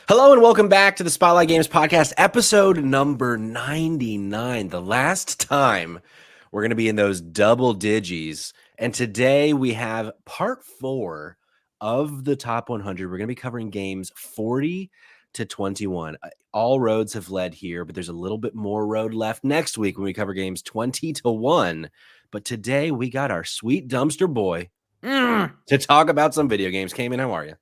Hello and welcome back to the Spotlight Games Podcast, episode number 99. The last time we're going to be in those double digis. And today we have part 4 of the top 100. We're going to be covering games 40 to 21. All roads have led here, but there's a little bit more road left next week when we cover games 20 to 1. But today we got our sweet dumpster boy to talk about some video games. Cayman, how are you?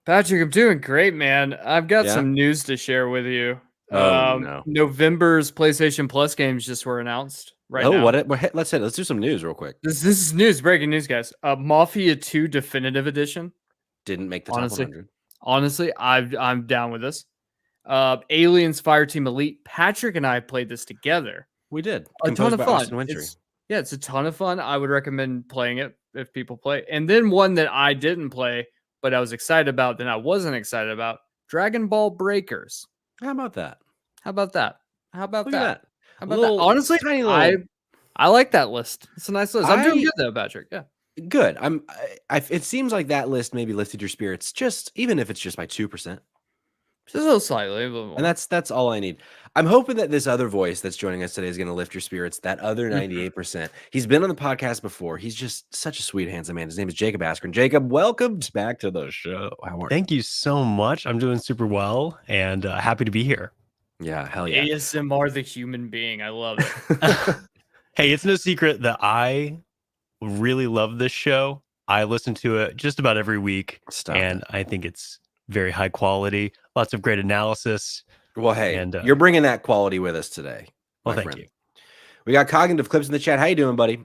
Patrick, I'm doing great, man. I've got Yeah? some news to share with you. Oh, no. November's PlayStation Plus games just were announced now. Let's do some news real quick. This is news, breaking news, guys. Mafia 2 Definitive Edition. Didn't make the top 100. Honestly, I'm down with this. Aliens Fireteam Elite. Patrick and I played this together. We did. A ton of fun. It's a ton of fun. I would recommend playing it if people play. And then one that I didn't play, but I was excited about, then I wasn't excited about, Dragon Ball Breakers. How about that? Honestly, I like that list. It's a nice list. I'm doing good though, Patrick. Yeah. Good. It seems like that list maybe lifted your spirits, even if it's just by 2%. Just a little slightly. And that's all I need. I'm hoping that this other voice that's joining us today is going to lift your spirits. That other 98%. He's been on the podcast before. He's just such a sweet, handsome man. His name is Jacob Askren. Jacob, welcome back to the show. How are you? Thank you so much. I'm doing super well and happy to be here. Yeah, hell yeah. ASMR the human being. I love it. Hey, it's no secret that I really love this show. I listen to it just about every week. I think it's very high quality. Lots of great analysis. Well, hey, you're bringing that quality with us today. Well, thank you. We got Cognitive Clips in the chat. How you doing, buddy?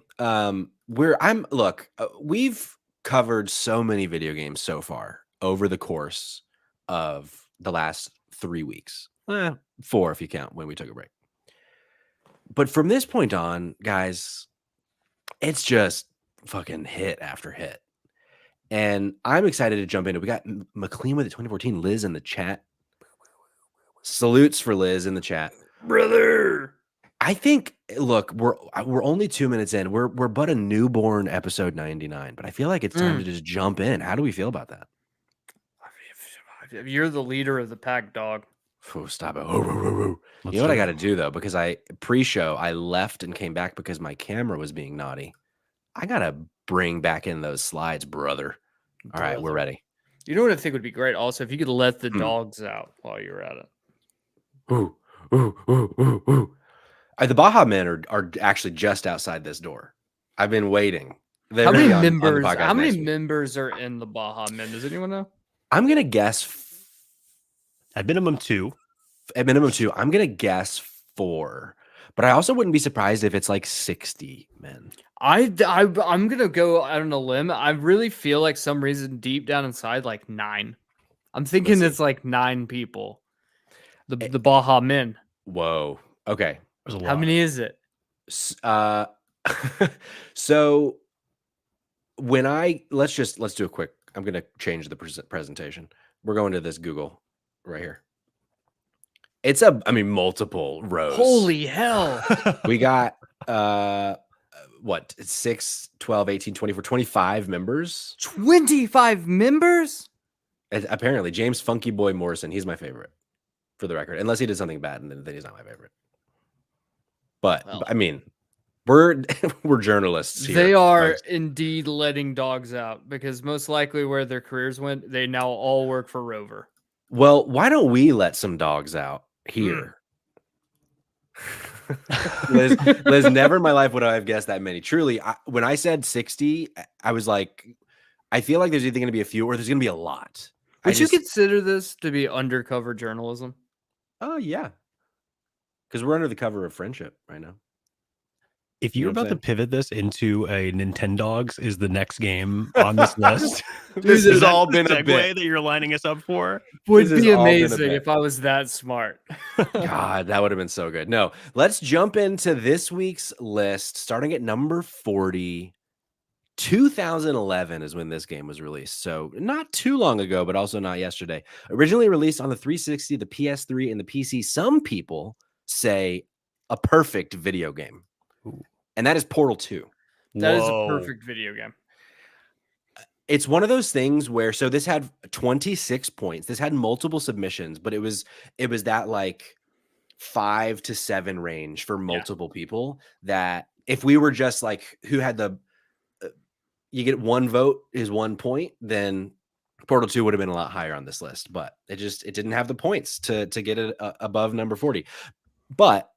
We've covered so many video games so far over the course of the last 3 weeks. 4 if you count when we took a break. But from this point on, guys, it's just fucking hit after hit. And I'm excited to jump into it. We got McLean with the 2014, Liz in the chat. Salutes for Liz in the chat. Brother. I think, look, we're only 2 minutes in. We're but a newborn episode 99, but I feel like it's time to just jump in. How do we feel about that? You're the leader of the pack, dog. Oh, stop it. You know what I got to do, though? Because pre-show, I left and came back because my camera was being naughty. I got to bring back in those slides, brother. All right, we're ready. You know what I think would be great? Also, if you could let the dogs out while you're at it. The Baja Men are actually just outside this door. I've been waiting. How many members are in the Baja Men? Does anyone know? I'm going to guess... At minimum 2. I'm going to guess 4. But I also wouldn't be surprised if it's like 60 men. I'm going to go out on a limb. I really feel like some reason deep down inside, like 9. I'm thinking it's like 9 people. The Baja Men. Whoa. Okay. How many is it? So let's do a quick, I'm going to change the presentation. We're going to this Google right here. It's multiple rows. Holy hell. We got 6, 12, 18, 24, 25 members. 25 members? Apparently, James Funky Boy Morrison, he's my favorite, for the record. Unless he did something bad, and then he's not my favorite. But we're journalists here. They are indeed letting dogs out, because most likely where their careers went, they now all work for Rover. Well, why don't we let some dogs out here? Liz, never in my life would I have guessed that many. Truly, when I said 60, I was like, I feel like there's either going to be a few or there's going to be a lot. Would you consider this to be undercover journalism? Oh, yeah. Because we're under the cover of friendship right now. If you're about to pivot this into a Nintendogs is the next game on this list, this has all been a segue that you're lining us up for. Would be amazing if I was that smart. God, that would have been so good. No, let's jump into this week's list, starting at number 40. 2011 is when this game was released. So not too long ago, but also not yesterday. Originally released on the 360, the PS3, and the PC. Some people say a perfect video game. Ooh. And that is Portal 2. That is a perfect video game. It's one of those things where so this had 26 points. This had multiple submissions, but it was that like 5 to 7 range for multiple people that if we were just like who had the you get 1 vote is 1 point, then Portal 2 would have been a lot higher on this list, but it didn't have the points to get it above number 40. But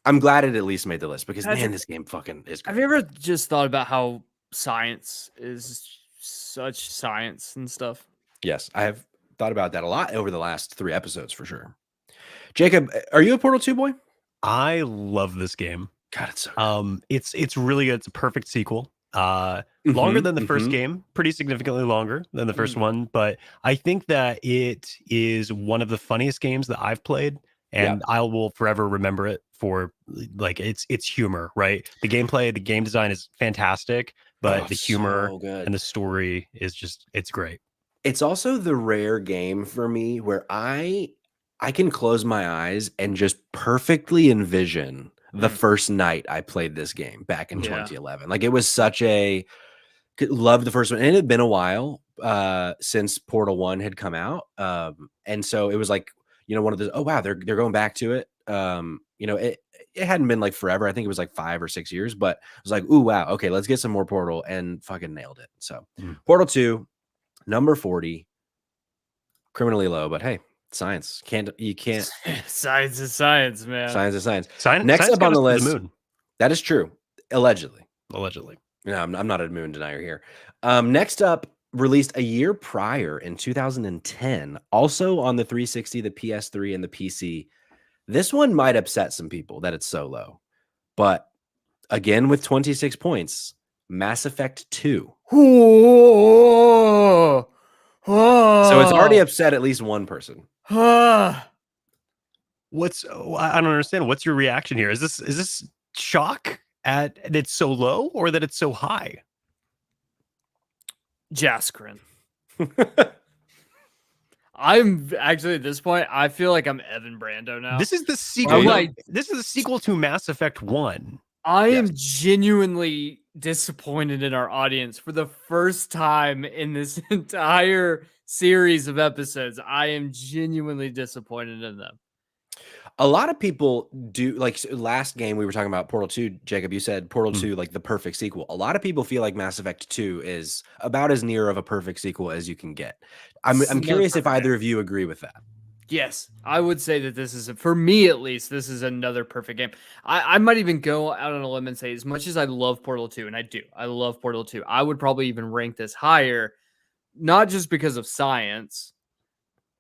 I'm glad it at least made the list because man, this game fucking is great. Have you ever just thought about how science is such science and stuff? Yes, I have thought about that a lot over the last 3 episodes for sure. Jacob, are you a Portal 2 boy? I love this game. God, it's so good. It's really good. It's a perfect sequel. Longer than the first game, pretty significantly longer than the first one, but I think that it is one of the funniest games that I've played, and I will forever remember it for like its humor, right? The gameplay, the game design is fantastic, but the humor and the story is just it's great. It's also the rare game for me where I can close my eyes and just perfectly envision the first night I played this game back in 2011. Like it was such a loved the first one, and it had been a while since Portal 1 had come out. And so it was like, you know, one of those, oh wow, they're going back to it. You know, it hadn't been like forever. I think it was like 5 or 6 years, but it was like, ooh, wow, okay, let's get some more Portal, and fucking nailed it. So Portal 2, number 40, criminally low, but hey, science. You can't Science is science, man. Science is science. Science Next up on the list, moon. That is true. Allegedly. No, I'm not a moon denier here. Next up, released a year prior in 2010, also on the 360, the PS3, and the PC. This one might upset some people that it's so low, but again with 26 points, Mass Effect 2. So it's already upset at least one person. I don't understand. What's your reaction here? Is this shock at that it's so low or that it's so high? Jaskrin. I'm actually at this point, I feel like I'm Evan Brando now. This is the sequel. This is the sequel to Mass Effect 1. I am genuinely disappointed in our audience for the first time in this entire series of episodes. I am genuinely disappointed in them. A lot of people do, like last game we were talking about Portal 2, Jacob, you said Portal 2, like the perfect sequel. A lot of people feel like Mass Effect 2 is about as near of a perfect sequel as you can get. I'm curious if either of you agree with that. Yes, I would say that this is, for me at least, this is another perfect game. I might even go out on a limb and say, as much as I love Portal 2, and I love Portal 2, I would probably even rank this higher, not just because of science,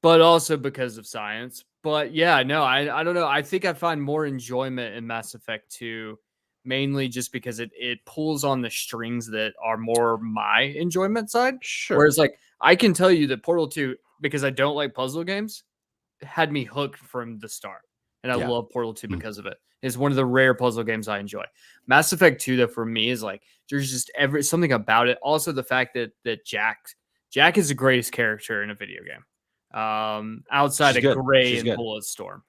but also because of science. But yeah, no, I don't know. I think I find more enjoyment in Mass Effect 2, mainly just because it pulls on the strings that are more my enjoyment side. Sure. Whereas like I can tell you that Portal 2, because I don't like puzzle games, had me hooked from the start. And I love Portal 2 because of it. It's one of the rare puzzle games I enjoy. Mass Effect 2, though, for me is like there's just something about it. Also the fact that Jack is the greatest character in a video game. Outside of Gray and Bulletstorm.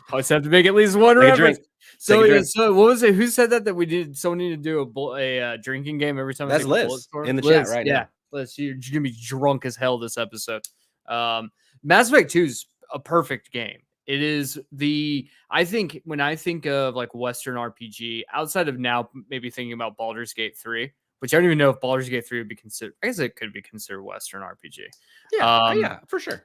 Always have to make at least one reference. So what was it? Who said that we did? Someone needed to do a drinking game every time. That's Liz in the chat right now. Liz, you're gonna be drunk as hell this episode. Mass Effect 2 is a perfect game. It is I think when I think of like Western RPG, outside of now maybe thinking about Baldur's Gate 3. Which I don't even know if Baldur's Gate 3 would be considered. I guess it could be considered Western RPG. Yeah, for sure.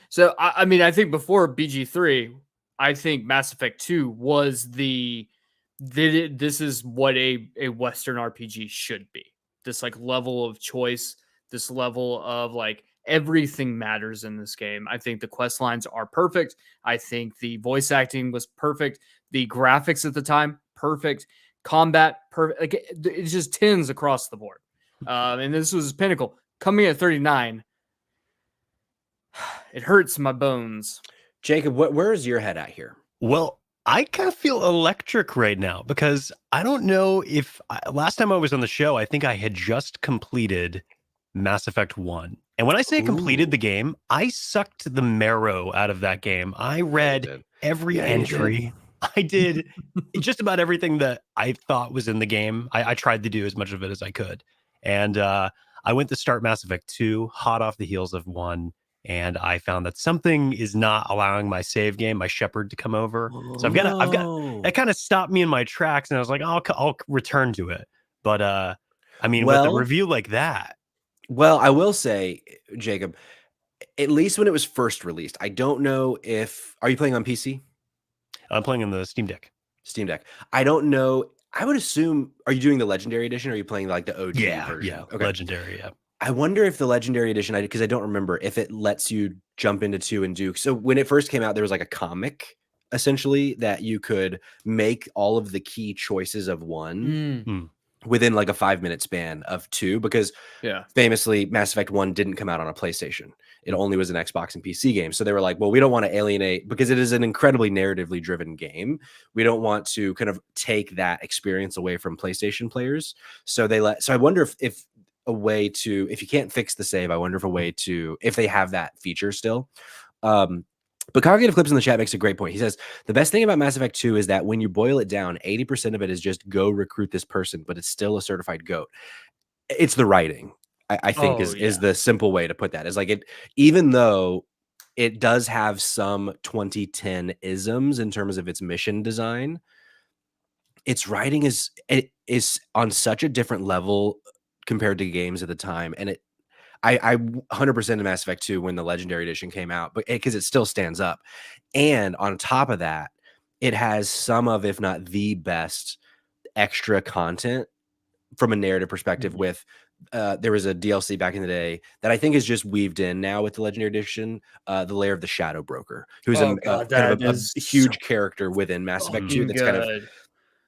So I mean, I think before BG3, I think Mass Effect 2 was this is what a Western RPG should be. This like level of choice, this level of like everything matters in this game. I think the quest lines are perfect. I think the voice acting was perfect. The graphics at the time, perfect. Combat, like it's just 10s across the board. And this was Pinnacle coming at 39. It hurts my bones. Jacob, where is your head at here? Well, I kind of feel electric right now because I don't know if last time I was on the show, I think I had just completed Mass Effect 1. And when I say completed the game, I sucked the marrow out of that game. I read every entry. I did just about everything that I thought was in the game. I tried to do as much of it as I could. And I went to start Mass Effect 2, hot off the heels of 1, and I found that something is not allowing my save game, my Shepherd, to come over. So I've got that kind of stopped me in my tracks, and I was like, I'll return to it. But I mean, with a review like that. Well, I will say, Jacob, at least when it was first released, I don't know if are you playing on PC? I'm playing on the Steam Deck. Steam Deck. I don't know. I would assume, are you doing the Legendary Edition or are you playing like the OG version? Yeah, okay. Legendary, yeah. I wonder if the Legendary Edition, because I don't remember if it lets you jump into 2 and do. So when it first came out, there was like a comic essentially that you could make all of the key choices of 1 within like a 5-minute span of 2, because famously Mass Effect 1 didn't come out on a PlayStation. It only was an Xbox and PC game. So they were like, well, we don't want to alienate, because it is an incredibly narratively driven game. We don't want to kind of take that experience away from PlayStation players. So I wonder if a way to, if you can't fix the save, I wonder if a way to, if they have that feature still. But Cognitive Clips in the chat makes a great point. He says, the best thing about Mass Effect 2 is that when you boil it down, 80% of it is just go recruit this person, but it's still a certified goat. It's the writing, I think is the simple way to put that. Is like it, even though it does have some 2010 isms in terms of its mission design, its writing is on such a different level compared to games at the time. And I 100% in Mass Effect 2 when the Legendary Edition came out, but because it still stands up. And on top of that, it has some of, if not the best extra content from a narrative perspective. With there was a DLC back in the day that I think is just weaved in now with the Legendary Edition, the Lair of the Shadow Broker, who's a huge character within Mass Effect 2 that's kind of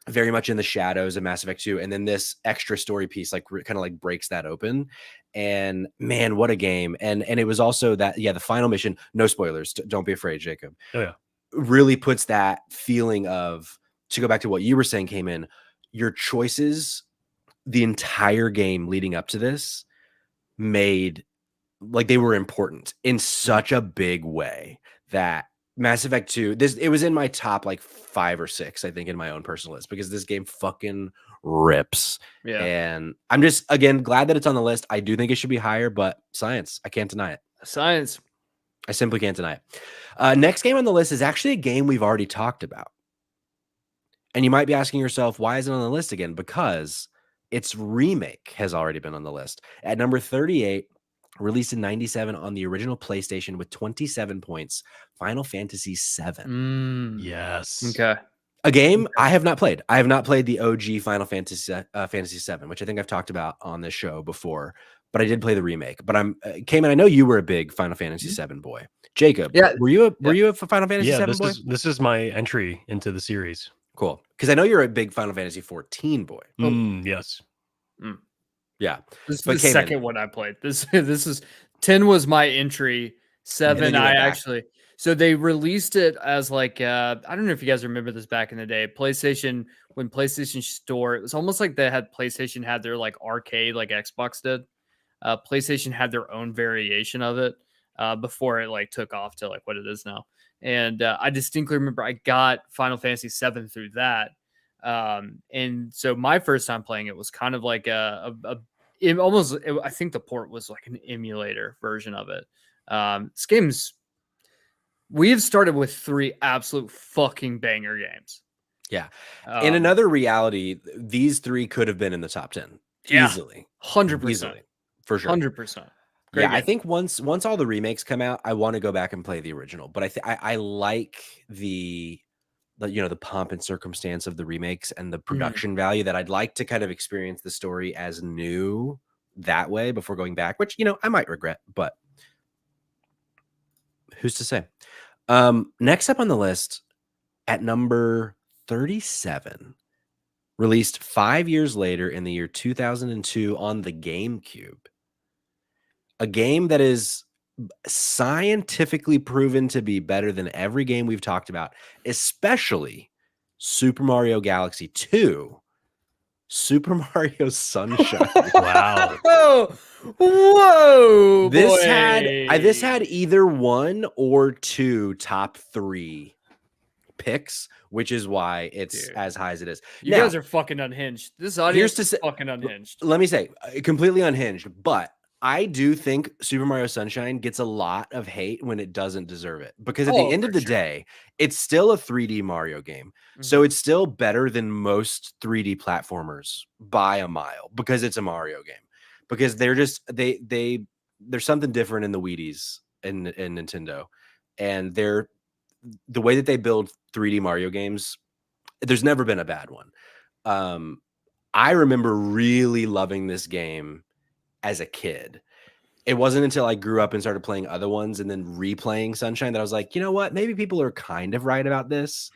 very much in the shadows of Mass Effect 2. And then this extra story piece like kind of like breaks that open. And man, what a game. And it was also that, the final mission, no spoilers, don't be afraid, Jacob. Really puts that feeling of, to go back to what you were saying, came in, your choices the entire game leading up to this made, like, they were important in such a big way that Mass Effect 2, it was in my top like 5 or 6, I think, in my own personal list, because this game fucking rips. And I'm just, again, glad that it's on the list. I do think it should be higher, but science, I can't deny it. Science. I simply can't deny it. Next game on the list is actually a game we've already talked about. And you might be asking yourself, why is it on the list again? Because its remake has already been on the list. At number 38, released in 97 on the original PlayStation with 27 points, Final Fantasy VII. Yes. Okay. A game I have not played. I have not played the OG Final Fantasy VII, which I think I've talked about on this show before, but I did play the remake. But Cayman, I know you were a big Final Fantasy VII boy. Jacob, were you a Final Fantasy VII boy? This is my entry into the series. Cool. Because I know you're a big Final Fantasy 14 boy. Yes. Yeah. This is the second one I played. This is 10 was my entry. 7 I actually, so they released it as like I don't know if you guys remember this back in the day. PlayStation, when PlayStation Store, it was almost like PlayStation had their like arcade like Xbox did. PlayStation had their own variation of it before it like took off to like what it is now. And I distinctly remember I got Final Fantasy VII through that. And so my first time playing it was kind of like I think the port was like an emulator version of it. This game's, we have started with 3 absolute fucking banger games. Yeah. In another reality, these 3 could have been in the top 10 easily. 100%. Easily, for sure. 100%. Great game. I think once all the remakes come out, I want to go back and play the original. But I like the pomp and circumstance of the remakes and the production value, that I'd like to kind of experience the story as new that way before going back, which, I might regret, but who's to say? Next up on the list at number 37, released 5 years later in the year 2002 on the GameCube. A game that is scientifically proven to be better than every game we've talked about, especially Super Mario Galaxy 2, Super Mario Sunshine. Wow. Whoa. This had either 1 or 2 top 3 picks, which is why it's Dude. as high as it is. You Now, guys are fucking unhinged. This audience is fucking unhinged. let me say, completely unhinged, but I do think Super Mario Sunshine gets a lot of hate when it doesn't deserve it, because at the end of the day, it's still a 3D Mario game. So it's still better than most 3D platformers by a mile, because it's a Mario game. Because they're just there's something different in the Wheaties in Nintendo, and the way that they build 3D Mario games, there's never been a bad one. I remember really loving this game as a kid. It wasn't until I grew up and started playing other ones and then replaying Sunshine that I was like, you know what? Maybe people are kind of right about this.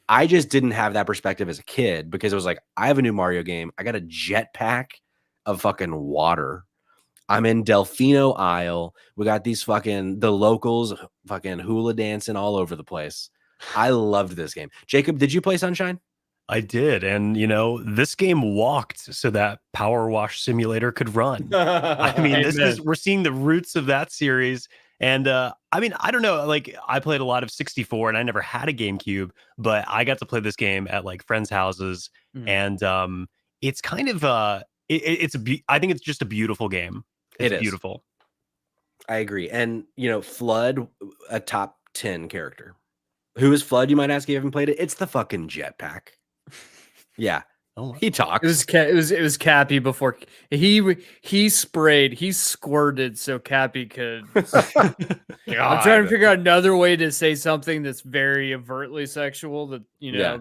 I just didn't have that perspective as a kid, because it was like, I have a new Mario game. I got a jetpack of fucking water. I'm in Delfino Isle. We got the locals fucking hula dancing all over the place. I loved this game. Jacob, did you play Sunshine? I did. And, this game walked so that Power Wash Simulator could run. I mean, we're seeing the roots of that series. And I don't know, like, I played a lot of 64 and I never had a GameCube, but I got to play this game at like friends' houses. And it's kind of, I think it's just a beautiful game. It's beautiful. I agree. And, Flood, a top 10 character. Who is Flood, you might ask? You haven't played it? It's the fucking jetpack. Yeah. Oh, he talks. It was Cappy before he squirted so Cappy could. I'm trying to figure out another way to say something that's very overtly sexual, that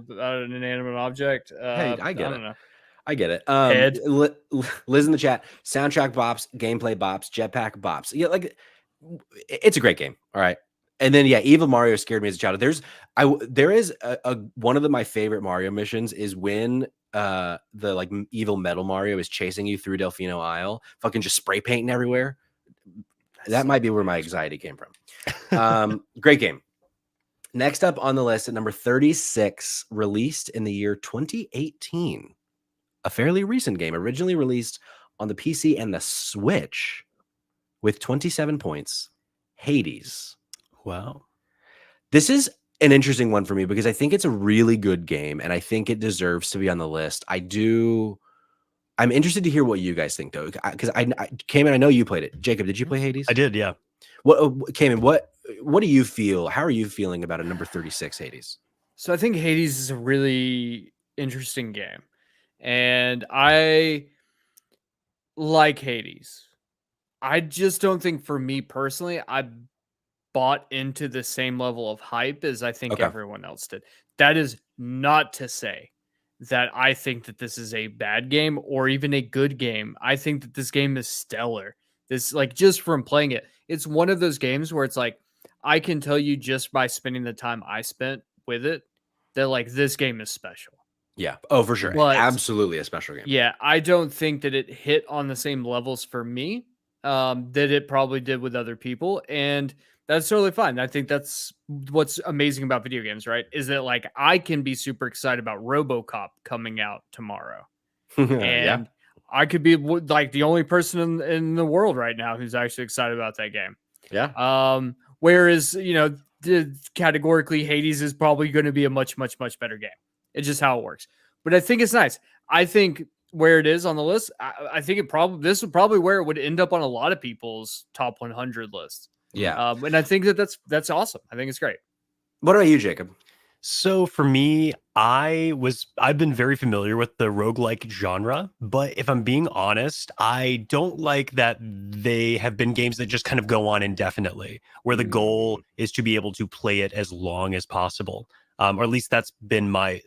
about an inanimate object. Hey, I get it. Know. I get it. Liz in the chat, soundtrack bops, gameplay bops, jetpack bops. Yeah, like, it's a great game. All right. And then, Evil Mario scared me as a child. There is one of my favorite Mario missions is when the like evil Metal Mario is chasing you through Delfino Isle, fucking just spray painting everywhere. That might be where my anxiety came from. Great game. Next up on the list at number 36, released in the year 2018. A fairly recent game, originally released on the PC and the Switch, with 27 points, Hades. Wow. This is an interesting one for me, because I think it's a really good game and I think it deserves to be on the list. I'm interested to hear what you guys think, though, because Cayman, I know you played it. Jacob, did you play Hades? I did, yeah. Cayman, what do you feel? How are you feeling about a number 36 Hades? So I think Hades is a really interesting game, and I like Hades. I just don't think, for me personally, I bought into the same level of hype as I think everyone else did. That is not to say that I think that this is a bad game or even a good game. I think that this game is stellar. This, like, just from playing it, it's one of those games where it's like, I can tell you just by spending the time I spent with it that, like, this game is special. Yeah. Oh, for sure. But, absolutely a special game. Yeah. I don't think that it hit on the same levels for me that it probably did with other people. And that's totally fine. I think that's what's amazing about video games, right? Is that, like, I can be super excited about RoboCop coming out tomorrow. And I could be like the only person in the world right now who's actually excited about that game. Yeah. Whereas, categorically, Hades is probably going to be a much, much, much better game. It's just how it works. But I think it's nice. I think where it is on the list, I think this would probably where it would end up on a lot of people's top 100 lists. Yeah. And I think that's awesome. I think it's great. What about you, Jacob? So for me, I've been very familiar with the roguelike genre, but if I'm being honest, I don't like that they have been games that just kind of go on indefinitely, where the goal is to be able to play it as long as possible. Or at least that's been my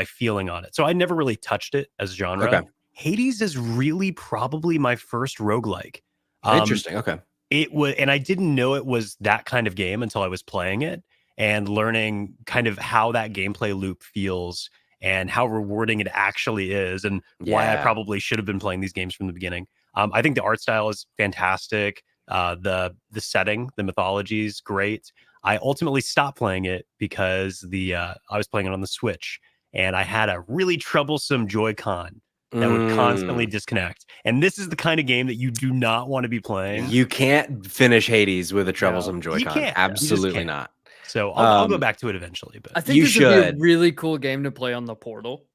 feeling on it. So I never really touched it as genre. Okay. Hades is really probably my first roguelike. Interesting. Okay. And I didn't know it was that kind of game until I was playing it and learning kind of how that gameplay loop feels and how rewarding it actually is, and why I probably should have been playing these games from the beginning. I think the art style is fantastic. The setting, the mythology is great. I ultimately stopped playing it because I was playing it on the Switch, and I had a really troublesome Joy-Con that would constantly disconnect. And this is the kind of game that you do not want to be playing. You can't finish Hades with a troublesome Joy-Con. You can't. Absolutely not. So I'll go back to it eventually. But I think You this would be a should. really cool game to play on the Portal.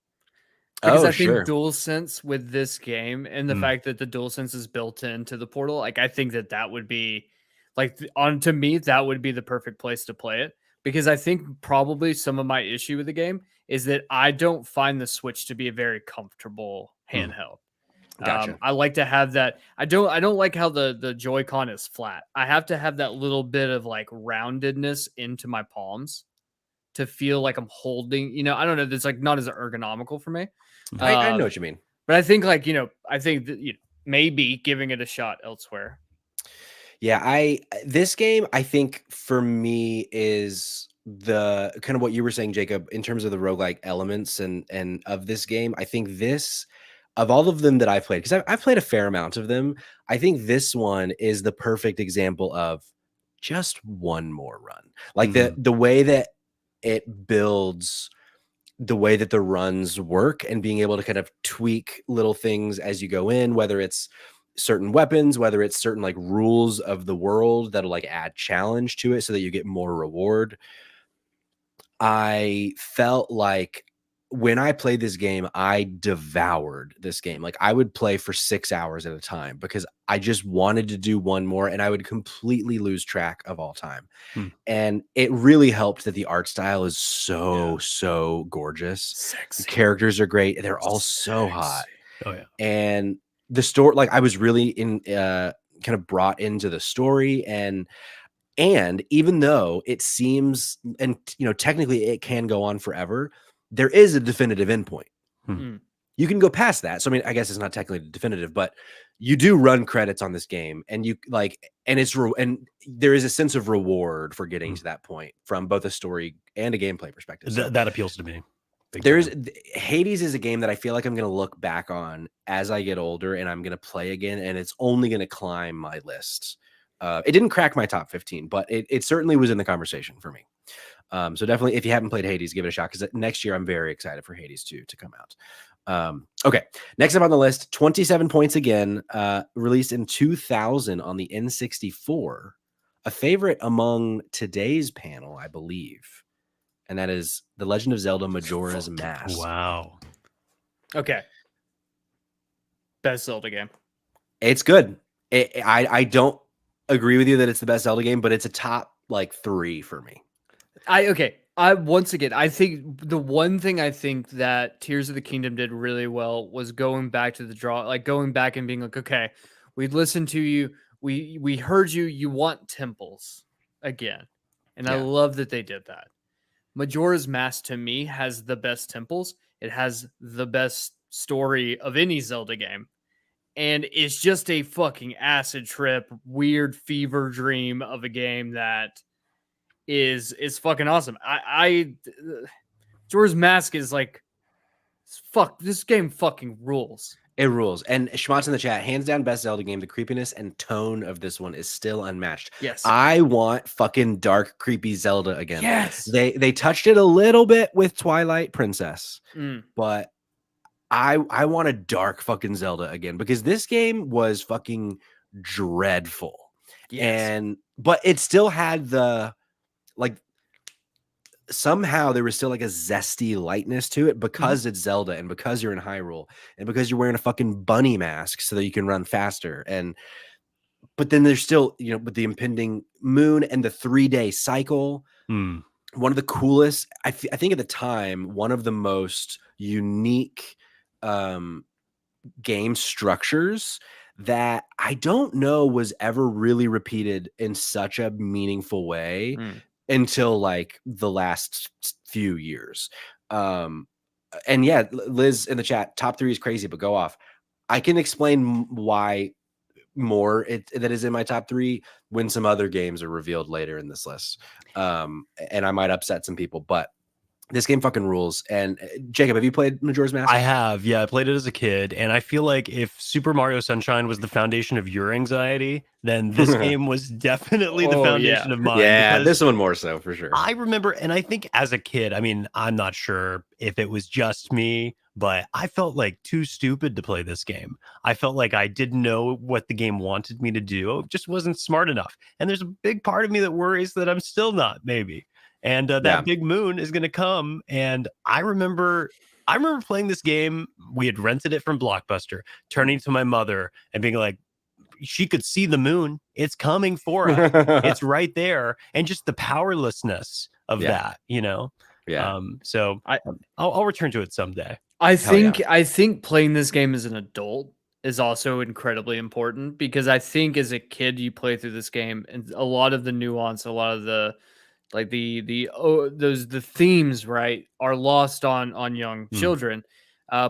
Because Oh, I think sure. DualSense with this game and the fact that the DualSense is built into the Portal, like I think that would be like to me that would be the perfect place to play it. Because I think probably some of my issue with the game is that I don't find the Switch to be a very comfortable handheld. Gotcha. I like to have that. I don't like how the Joy-Con is flat. I have to have that little bit of like roundedness into my palms to feel like I'm holding, I don't know. That's like not as ergonomical for me. I know what you mean. But I think like, I think that maybe giving it a shot elsewhere. Yeah, this game I think for me is the kind of what you were saying, Jacob, in terms of the roguelike elements and of this game. I think this of all of them that I've played, because I've played a fair amount of them, I think this one is the perfect example of just one more run. Like the way that it builds, the way that the runs work, and being able to kind of tweak little things as you go in, whether it's certain weapons, whether it's certain like rules of the world that'll like add challenge to it so that you get more reward. I felt like when I played this game, I devoured this game. Like I would play for 6 hours at a time because I just wanted to do one more, and I would completely lose track of all time. And it really helped that the art style is so gorgeous. Sexy. The characters are great. They're all so hot. Oh yeah. And the story, like I was really kind of brought into the story, and even though it seems, and technically it can go on forever, there is a definitive endpoint. You can go past that. So I mean, I guess it's not technically definitive, but you do run credits on this game, and you like, and and there is a sense of reward for getting to that point from both a story and a gameplay perspective. So that appeals to me. Hades is a game that I feel like I'm going to look back on as I get older, and I'm going to play again, and it's only going to climb my list. It didn't crack my top 15, but it certainly was in the conversation for me. So definitely, if you haven't played Hades, give it a shot, because next year I'm very excited for Hades 2 to come out. Okay, next up on the list, 27 points again, released in 2000 on the N64, a favorite among today's panel, I believe. And that is The Legend of Zelda Majora's Mask. Wow. Okay. Best Zelda game. It's good. I don't agree with you that it's the best Zelda game, but it's a top like 3 for me. Once again, I think the one thing I think that Tears of the Kingdom did really well was going back to the draw, like going back and being like, okay, we listened to you, we heard you, you want temples again. And I love that they did that. Majora's Mask to me has the best temples. It has the best story of any Zelda game. And it's just a fucking acid trip, weird fever dream of a game that is fucking awesome. Majora's Mask is like, fuck, this game fucking rules. It rules. And Schmatz in the chat, hands down best Zelda game. The creepiness and tone of this one is still unmatched. Yes. I want fucking dark, creepy Zelda again. Yes. They touched it a little bit with Twilight Princess, but I want a dark fucking Zelda again, because this game was fucking dreadful. Yes. But it still had the, like, somehow there was still like a zesty lightness to it because it's Zelda, and because you're in Hyrule, and because you're wearing a fucking bunny mask so that you can run faster. But then there's still, with the impending moon and the 3-day cycle, one of the coolest, I think at the time, one of the most unique game structures that I don't know was ever really repeated in such a meaningful way until like the last few years. And yeah, Liz in the chat, top 3 is crazy, but go off. I can explain why more that is in my top 3 when some other games are revealed later in this list. And I might upset some people, but this game fucking rules. And Jacob, have you played Majora's Mask? I have. Yeah, I played it as a kid. And I feel like if Super Mario Sunshine was the foundation of your anxiety, then this game was definitely the foundation of mine. Yeah, this one more so, for sure. I remember, and I think as a kid, I mean, I'm not sure if it was just me, but I felt like too stupid to play this game. I felt like I didn't know what the game wanted me to do. It just wasn't smart enough. And there's a big part of me that worries that I'm still not, maybe. and that big moon is going to come. And I remember playing this game. We had rented it from Blockbuster, turning to my mother and being like, she could see the moon. It's coming for us. It's right there. And just the powerlessness of that, you know? Yeah. So I'll return to it someday. I think playing this game as an adult is also incredibly important, because I think as a kid you play through this game and a lot of the nuance, a lot of the like the themes, right, are lost on young children.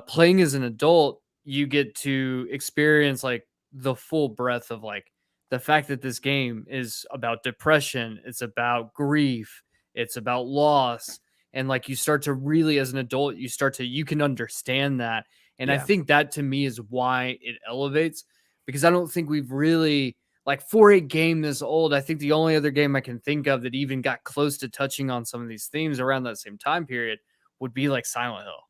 Playing as an adult, you get to experience like the full breadth of like the fact that this game is about depression, it's about grief, it's about loss, and like you start to really, as an adult, you can understand that. And I think that to me is why it elevates, because I don't think we've really, like, for a game this old, I think the only other game I can think of that even got close to touching on some of these themes around that same time period would be like Silent Hill.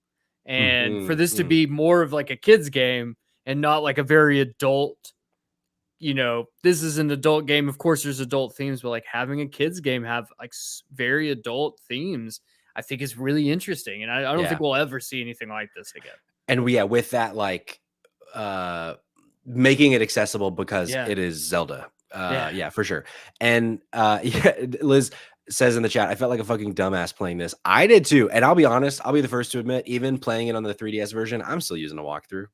And for this to be more of like a kid's game and not like a very adult, this is an adult game. Of course, there's adult themes, but like having a kid's game have like very adult themes, I think is really interesting. And I don't think we'll ever see anything like this again. And with that, like, making it accessible because it is Zelda. Yeah, for sure. And Liz says in the chat, I felt like a fucking dumbass playing this. I did too. And I'll be honest, I'll be the first to admit, even playing it on the 3DS version, I'm still using a walkthrough.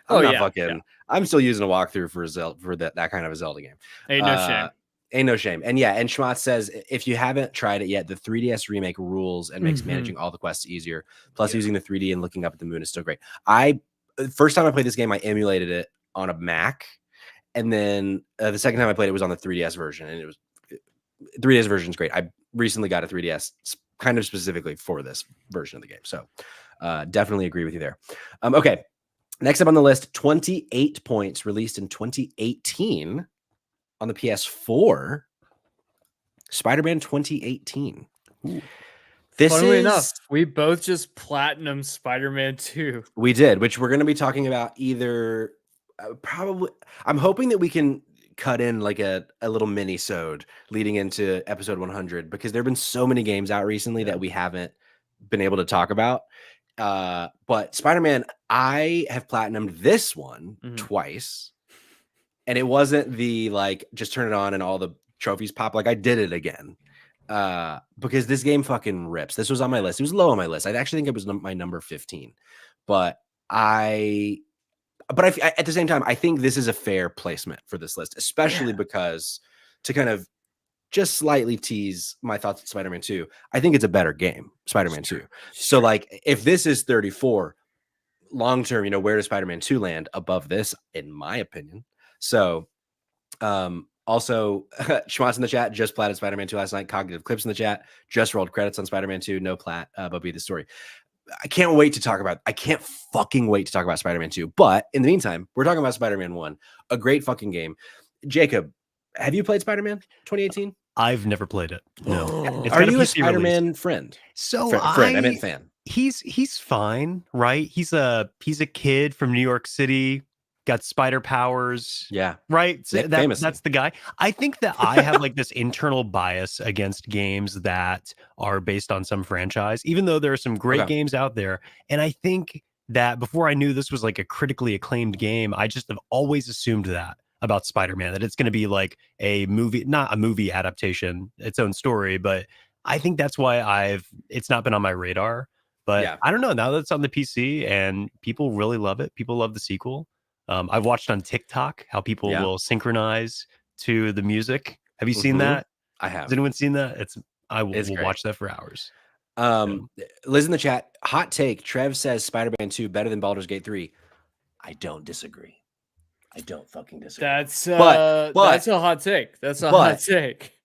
I'm still using a walkthrough for that kind of a Zelda game. Ain't no shame. Ain't no shame. And and Schmatz says, if you haven't tried it yet, the 3DS remake rules and makes managing all the quests easier. Plus using the 3D and looking up at the moon is still great. First time I played this game, I emulated it on a Mac. And then the second time I played it was on the 3DS version, and it was 3DS version is great. I recently got a 3DS kind of specifically for this version of the game. So definitely agree with you there. Okay. Next up on the list, 28 points, released in 2018 on the PS4. Spider-Man 2018. Ooh. Funnily enough, we both just platinum Spider-Man 2. We did, which we're going to be talking about either probably. I'm hoping that we can cut in like a little mini-sode leading into episode 100, because there have been so many games out recently that we haven't been able to talk about. But Spider-Man, I have platinumed this one twice, and it wasn't the like just turn it on and all the trophies pop. Like, I did it again because this game fucking rips. This was on my list. It was low on my list. I actually think it was my number 15, but at the same time, I think this is a fair placement for this list, especially because, to kind of just slightly tease my thoughts on Spider-Man 2, I think it's a better game, Spider-Man 2. So, like, if this is 34, long term, where does Spider-Man 2 land above this, in my opinion? So, also, Schmatz in the chat just platted Spider-Man 2 last night. Cognitive Clips in the chat just rolled credits on Spider-Man 2. No plat, but be the story. I can't fucking wait to talk about Spider-Man 2. But in the meantime, we're talking about Spider-Man 1, a great fucking game. Jacob, have you played Spider-Man 2018? I've never played it. No. Are you a Spider-Man friend? So friend, I meant fan. He's fine, right? He's a kid from New York City, got spider powers. Yeah. Right? So that's the guy. I think that I have like this internal bias against games that are based on some franchise, even though there are some great games out there. And I think that before I knew this was like a critically acclaimed game, I just have always assumed that about Spider-Man, that it's going to be like a movie, not a movie adaptation, its own story. But I think that's why it's not been on my radar. But I don't know, now that it's on the PC and people really love it, people love the sequel. I've watched on TikTok how people will synchronize to the music. Have you seen that? I have. Has anyone seen that? I will watch that for hours. Liz in the chat, hot take. Trev says Spider-Man 2 better than Baldur's Gate 3. I don't disagree. I don't fucking disagree. That's a hot take. That's a hot take.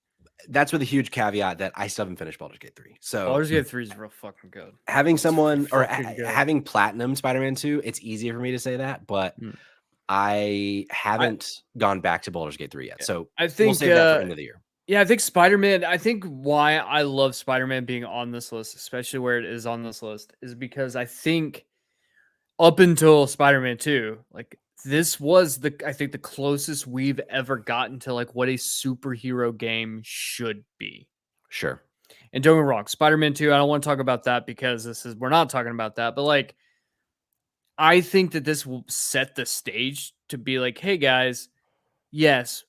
That's with a huge caveat that I still haven't finished Baldur's Gate 3. So Baldur's Gate 3 is real fucking good. Having someone or having platinum Spider-Man 2, it's easier for me to say that, but I haven't gone back to Baldur's Gate 3 yet. So I think we'll save that for end of the year. Yeah, I think Spider-Man, I think why I love Spider-Man being on this list, especially where it is on this list, is because I think up until Spider-Man 2, like, this was I think the closest we've ever gotten to like what a superhero game should be. Sure. And don't get me wrong, Spider-Man 2, I don't want to talk about that because we're not talking about that, but like I think that this will set the stage to be like, hey guys, yes,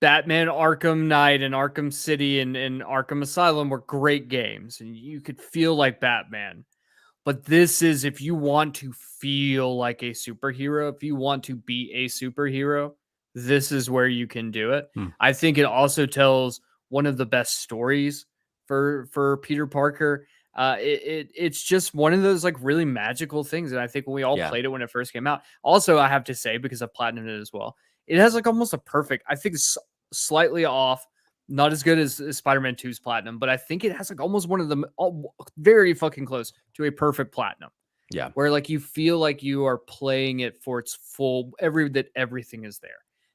Batman Arkham Knight and Arkham City and Arkham Asylum were great games, and you could feel like Batman. But this is if you want to feel like a superhero, if you want to be a superhero, this is where you can do it. I think it also tells one of the best stories for Peter Parker. It's just one of those like really magical things. And I think when we all played it when it first came out, also I have to say, because I've platinumed it as well, it has like almost a perfect, I think it's slightly off, not as good as Spider-Man 2's platinum, but I think it has like almost one of them very fucking close to a perfect platinum. Yeah. Where like you feel like you are playing it for its full, everything is there.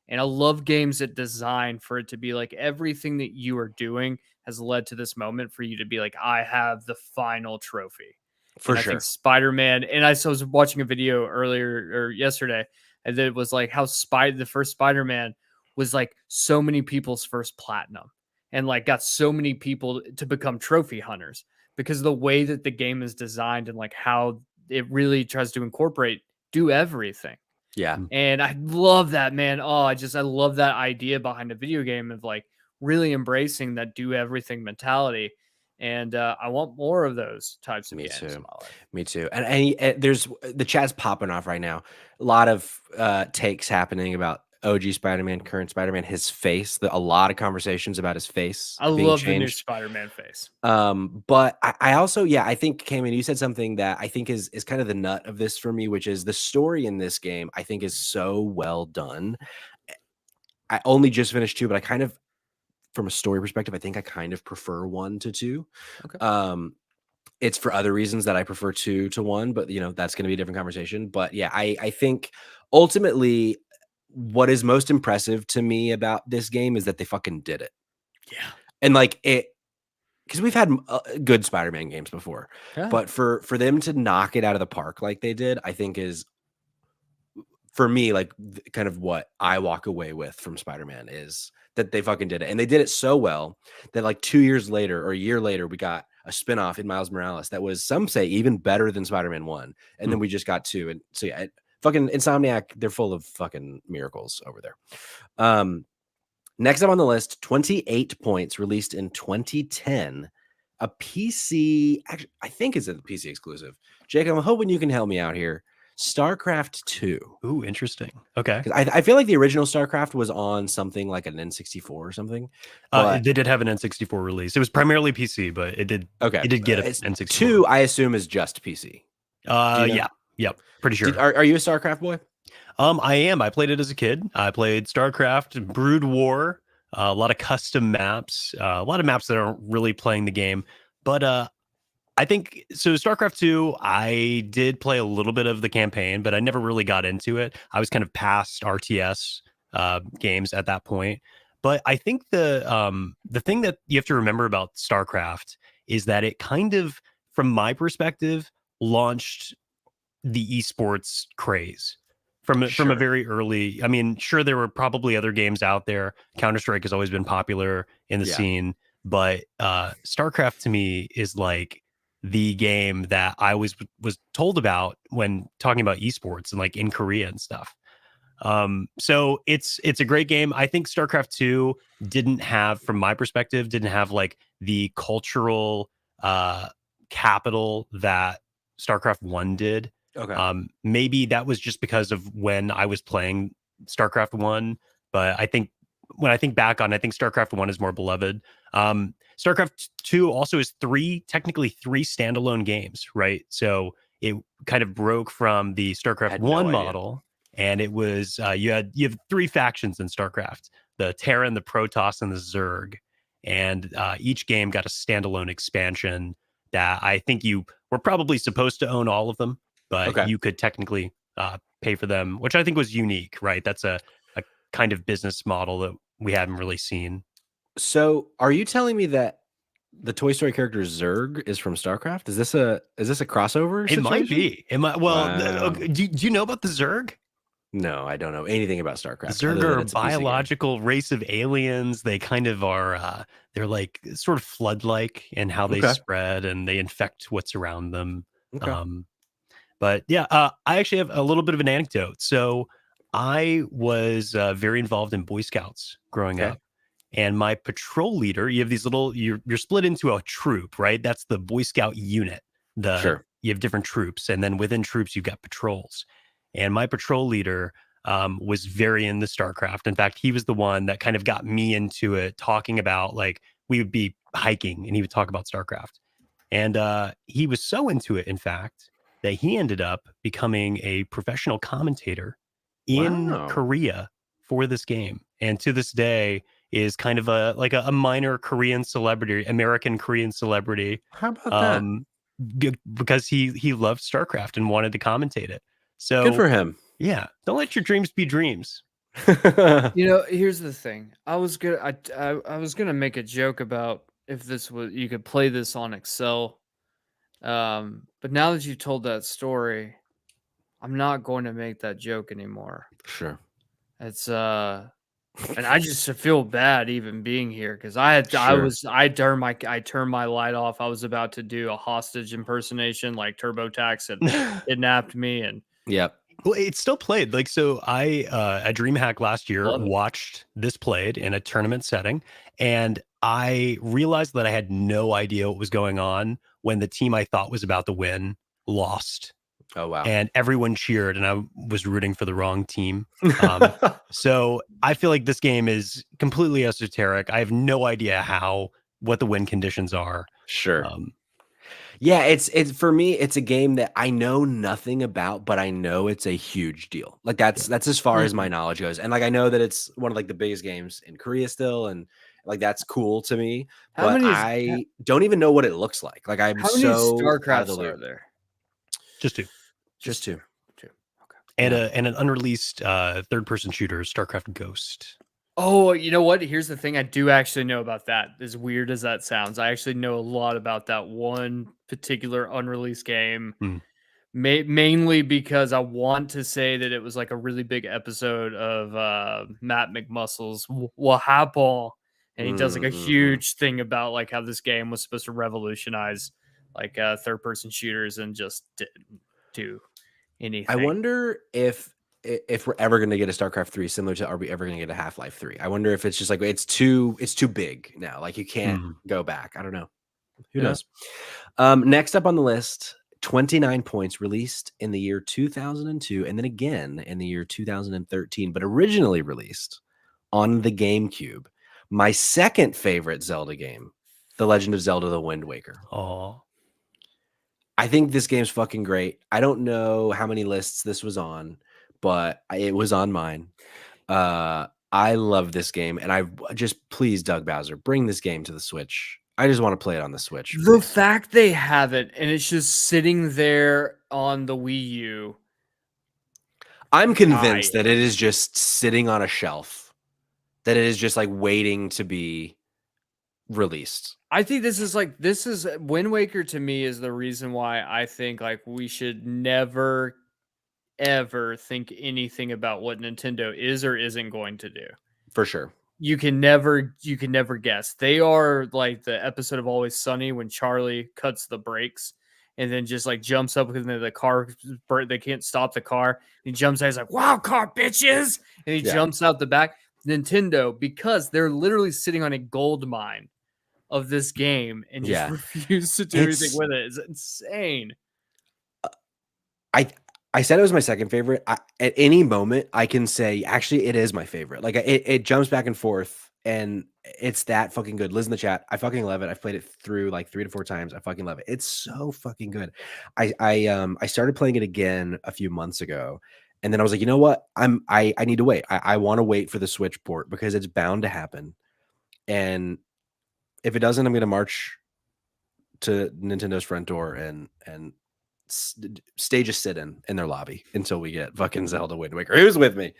And I love games that design for it to be like everything that you are doing has led to this moment for you to be like, I have the final trophy. For and sure. I think Spider-Man, and I was watching a video earlier or yesterday, and it was like how the first Spider-Man was like so many people's first platinum and like got so many people to become trophy hunters because of the way that the game is designed and like how it really tries to do everything. Yeah. And I love that, man. Oh, I love that idea behind a video game of like really embracing that do everything mentality. And I want more of those types of games in my life. Me too. And there's the chat's popping off right now. A lot of takes happening about OG Spider-Man, current Spider-Man, his face. A lot of conversations about his face. I love the new Spider-Man face. But I also, I think, Cayman, you said something that I think is kind of the nut of this for me, which is the story in this game, I think is so well done. I only just finished 2, but I kind of, from a story perspective, I think I kind of prefer 1 to 2. Okay. It's for other reasons that I prefer 2 to 1, but that's going to be a different conversation. But yeah, I think ultimately what is most impressive to me about this game is that they fucking did it. Yeah. And like because we've had good Spider-Man games before, but for them to knock it out of the park like they did, I think is, for me, like kind of what I walk away with from Spider-Man is that they fucking did it. And they did it so well that like 2 years later or a year later, we got a spinoff in Miles Morales that was, some say, even better than Spider-Man 1. And then we just got 2. And so yeah, fucking Insomniac, they're full of fucking miracles over there. Next up on the list, 28 points, released in 2010. A PC, actually, I think it's a PC exclusive. Jacob, I'm hoping you can help me out here. StarCraft 2. Ooh, interesting. Okay. I feel like the original StarCraft was on something like an N64 or something. They did have an N64 release. It was primarily PC, but it did get an N64. 2, I assume, is just PC. Yeah. Yep. Pretty sure. Are you a StarCraft boy? I am. I played it as a kid. I played StarCraft, Brood War, a lot of custom maps, a lot of maps that aren't really playing the game. But I think so. StarCraft 2, I did play a little bit of the campaign, but I never really got into it. I was kind of past RTS games at that point. But I think the thing that you have to remember about StarCraft is that it kind of, from my perspective, launched the esports craze from a very early. I mean, sure, there were probably other games out there. Counter-Strike has always been popular in the scene, but StarCraft to me is like the game that I was told about when talking about esports and like in Korea and stuff. So it's a great game. I think StarCraft 2 didn't have, from my perspective, like the cultural capital that StarCraft 1 did. Okay. Maybe that was just because of when I was playing StarCraft 1, but I think when I think back on, I think StarCraft 1 is more beloved. StarCraft 2 also is technically three standalone games, right? So it kind of broke from the StarCraft 1 model, and it was you have 3 factions in StarCraft: the Terran, the Protoss, and the Zerg. And each game got a standalone expansion that I think you were probably supposed to own all of them, but you could technically pay for them, which I think was unique, right? That's a kind of business model that we haven't really seen. So are you telling me that the Toy Story character Zerg is from StarCraft? Is this a crossover situation? It might be. It might. Well, Wow. do you know about the Zerg? No, I don't know anything about StarCraft Zerg other than are a it's a PC game. biological race of aliens. They kind of are, they're like sort of flood-like in how they Okay. spread and they infect what's around them. Okay. But yeah, I actually have a little bit of an anecdote. So I was very involved in Boy Scouts growing Okay. up. And my patrol leader, you have these little, you're split into a troop, right? That's the Boy Scout unit. Sure. You have different troops, and then within troops, you've got patrols. And my patrol leader was very into StarCraft. In fact, he was the one that kind of got me into it, talking about like we would be hiking and he would talk about StarCraft. And he was so into it, in fact, that he ended up becoming a professional commentator in Wow. Korea for this game. And to this day is kind of a minor Korean celebrity, American Korean celebrity. How about that? Because he loved StarCraft and wanted to commentate it. So Good for him. yeah, don't let your dreams be dreams. Here's the thing. I was gonna make a joke about if this was you could play this on Excel. But now that you've told that story, I'm not going to make that joke anymore. Sure. It's and I just feel bad even being here because I turned my light off. I was about to do a hostage impersonation like TurboTax had kidnapped me and Yep. Well, it's still played. Like, so I, at DreamHack last year, Love it. watched this played in a tournament setting, and I realized that I had no idea what was going on when the team I thought was about to win lost. Oh, wow. And everyone cheered, and I was rooting for the wrong team. So I feel like this game is completely esoteric. I have no idea what the win conditions are. Sure. Yeah, it's for me, it's a game that I know nothing about, but I know it's a huge deal. Like that's as far as my knowledge goes. And like I know that it's one of like the biggest games in Korea still, and like that's cool to me. But I don't even know what it looks like. Like I'm how many so StarCrafts are there? Just two. Just two. Okay. And an unreleased third-person shooter, StarCraft Ghost. Oh, you know what? Here's the thing. I do actually know about that. As weird as that sounds, I actually know a lot about that one particular unreleased game. Mainly because I want to say that it was like a really big episode of Matt McMuscle's What Happened, and he does like a huge thing about like how this game was supposed to revolutionize like third-person shooters and just didn't do anything. I wonder if we're ever going to get a StarCraft 3 similar to are we ever going to get a Half-Life 3? I wonder if it's just like it's too big now. Like you can't go back. I don't know. Who knows? Next up on the list, 29 points, released in the year 2002 and then again in the year 2013, but originally released on the GameCube. My second favorite Zelda game, The Legend of Zelda: The Wind Waker. Oh. I think this game's fucking great. I don't know how many lists this was on, but it was on mine. I love this game, and I just please, Doug Bowser, bring this game to the Switch. I just want to play it on the Switch. The fact they have it and it's just sitting there on the Wii U. I'm convinced that it is just sitting on a shelf, that it is just like waiting to be released. I think this is Wind Waker to me is the reason why I think like we should never ever think anything about what Nintendo is or isn't going to do. For sure. You can never guess. They are like the episode of Always Sunny when Charlie cuts the brakes and then just like jumps up because the car, they can't stop the car. He jumps out, he's like, "Wow, car bitches!" And he jumps out the back. Nintendo, because they're literally sitting on a gold mine of this game and just refuse to do anything with it. It's insane. I said it was my second favorite. At any moment, I can say, actually, it is my favorite. Like, it jumps back and forth, and it's that fucking good. Liz in the chat, I fucking love it. I've played it through like 3 to 4 times. I fucking love it. It's so fucking good. I started playing it again a few months ago, and then I was like, you know what? I need to wait. I want to wait for the Switch port because it's bound to happen. And if it doesn't, I'm going to march to Nintendo's front door and stage a sit-in their lobby until we get fucking Zelda Wind Waker. Who's with me?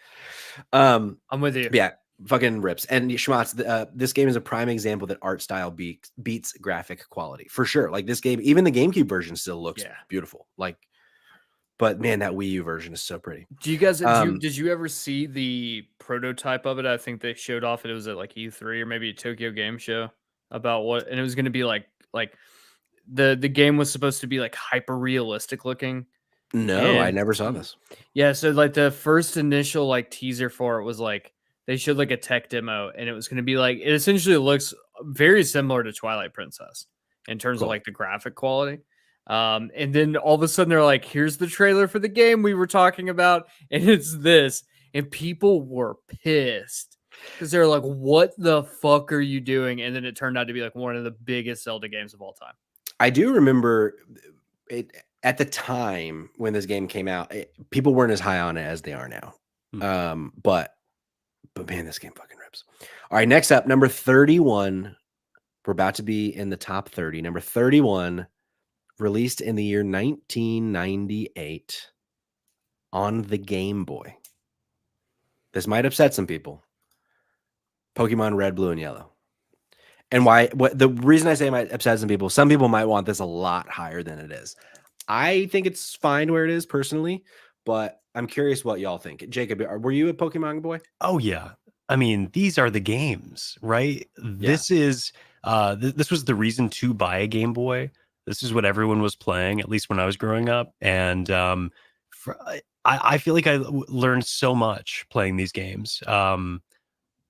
I'm with you. Yeah, fucking rips. And Schmatz, this game is a prime example that art style beats graphic quality for sure. Like this game, even the GameCube version still looks beautiful. Like But man, that Wii U version is so pretty. Do you guys did you ever see the prototype of it? I think they showed off it. It was at like E3 or maybe a Tokyo Game Show about what, and it was going to be like the game was supposed to be like hyper realistic looking. No, I never saw this. Yeah, so like the first initial like teaser for it was like they showed like a tech demo, and it was going to be like, it essentially looks very similar to Twilight Princess in terms of like the graphic quality. And then all of a sudden they're like, here's the trailer for the game we were talking about, and it's this, and people were pissed because they're like, what the fuck are you doing? And then it turned out to be like one of the biggest Zelda games of all time. I do remember it at the time when this game came out. People weren't as high on it as they are now. But man, this game fucking rips. All right, next up, number 31. We're about to be in the top 30. Number 31, released in the year 1998 on the Game Boy. This might upset some people. Pokemon Red, Blue, and Yellow. And why? What the reason I say it might upset some people might want this a lot higher than it is. I think it's fine where it is personally, but I'm curious what y'all think. Jacob, were you a Pokemon boy? Oh yeah. I mean, these are the games, right? This is this was the reason to buy a Game Boy. This is what everyone was playing, at least when I was growing up. And I feel like I learned so much playing these games.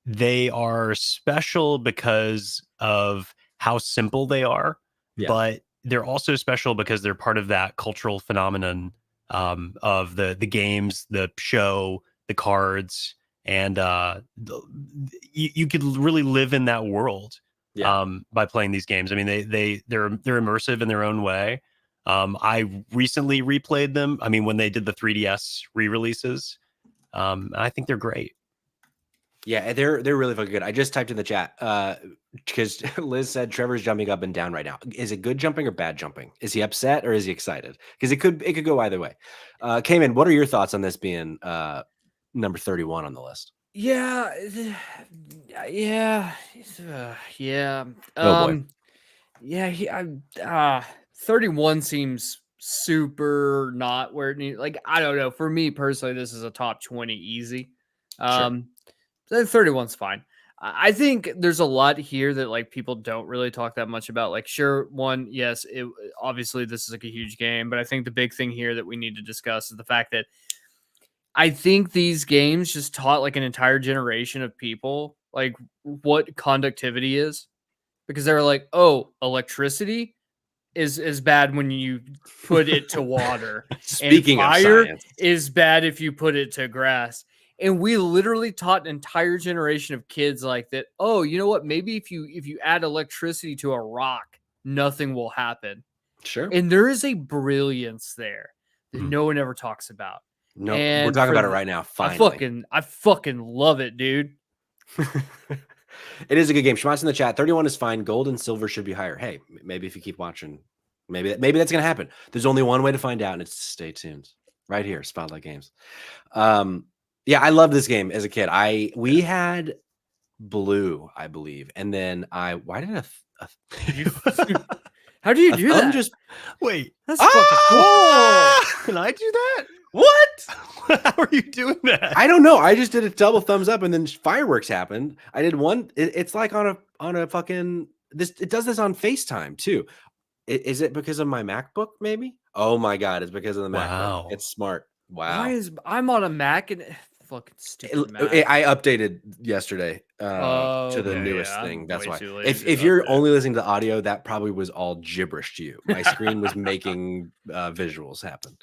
They are special because of how simple they are, but they're also special because they're part of that cultural phenomenon of the games, the show, the cards, and you could really live in that world by playing these games. I mean, they're immersive in their own way. I recently replayed them. I mean, when they did the 3DS re-releases, I think they're great. Yeah, they're really fucking good. I just typed in the chat because Liz said Trevor's jumping up and down right now. Is it good jumping or bad jumping? Is he upset or is he excited? Because it could go either way. Cayman, what are your thoughts on this being number 31 on the list? Yeah. Oh boy. 31 seems super not where it needs. Like, I don't know. For me personally, this is a top 20 easy. Sure. 31's fine. I think there's a lot here that like people don't really talk that much about. Like, sure, one, yes, obviously this is like a huge game, but I think the big thing here that we need to discuss is the fact that I think these games just taught like an entire generation of people like what conductivity is, because they were like, oh, electricity is bad when you put it to water. Speaking and fire of science, is bad if you put it to grass. And we literally taught an entire generation of kids like that. Oh, you know what? Maybe if you add electricity to a rock, nothing will happen. Sure. And there is a brilliance there that no one ever talks about. No, and we're talking about it right now. Finally, I fucking love it, dude. It is a good game. Shmon's in the chat. 31 is fine. Gold and silver should be higher. Hey, maybe if you keep watching, maybe that's gonna happen. There's only one way to find out, and it's to stay tuned right here. Spotlight Games. Yeah, I loved this game as a kid. We had blue, I believe, and then why did how do you do that? Just wait, that's fucking cool. Can I do that? What? How are you doing that? I don't know. I just did a double thumbs up, and then fireworks happened. I did one. It's like on a fucking this. It does this on FaceTime too. Is it because of my MacBook? Maybe. Oh my god, it's because of the MacBook. Wow. It's smart. Wow. I'm on a Mac and fucking stupid Mac. I updated yesterday to the newest thing. That's why. If you're only listening to the audio, that probably was all gibberish to you. My screen was making visuals happen.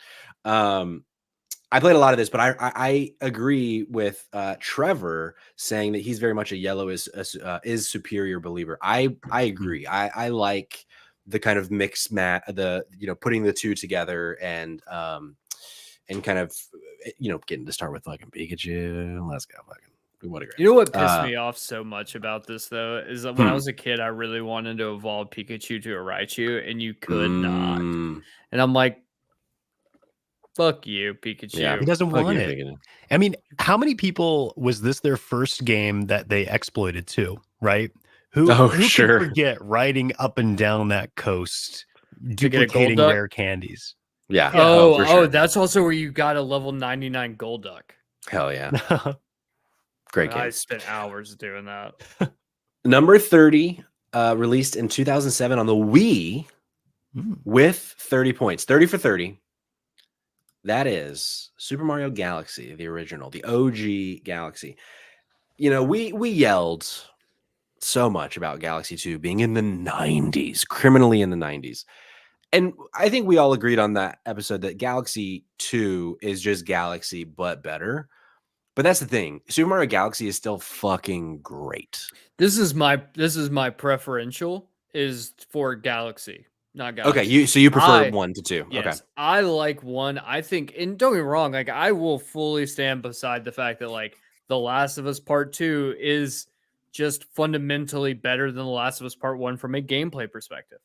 I played a lot of this, but I agree with Trevor saying that he's very much a yellow is superior believer. I agree. I like the kind of mix putting the two together and kind of getting to start with fucking Pikachu. Let's go fucking what a great. You know what pissed me off so much about this though is that when I was a kid, I really wanted to evolve Pikachu to a Raichu, and you could not. And I'm like, fuck you, Pikachu. Yeah, he doesn't want it. Pikachu. I mean, how many people was this their first game that they exploited too? Right? Who can forget riding up and down that coast, duplicating rare candies? Yeah. Oh, for sure. that's also where you got a level 99 gold duck. Hell yeah. Great game. I spent hours doing that. Number 30, released in 2007 on the Wii with 30 points. 30 for 30. That is Super Mario Galaxy, the original, the OG Galaxy. You know, we yelled so much about Galaxy 2 being in the 90s, criminally in the 90s. And I think we all agreed on that episode that Galaxy 2 is just Galaxy, but better. But that's the thing. Super Mario Galaxy is still fucking great. This is my preferential is for Galaxy, not Galaxy. Okay, so you prefer 1 to 2. Yes, Okay. I like 1. I think, and don't get me wrong, like I will fully stand beside the fact that like The Last of Us Part 2 is just fundamentally better than The Last of Us Part 1 from a gameplay perspective.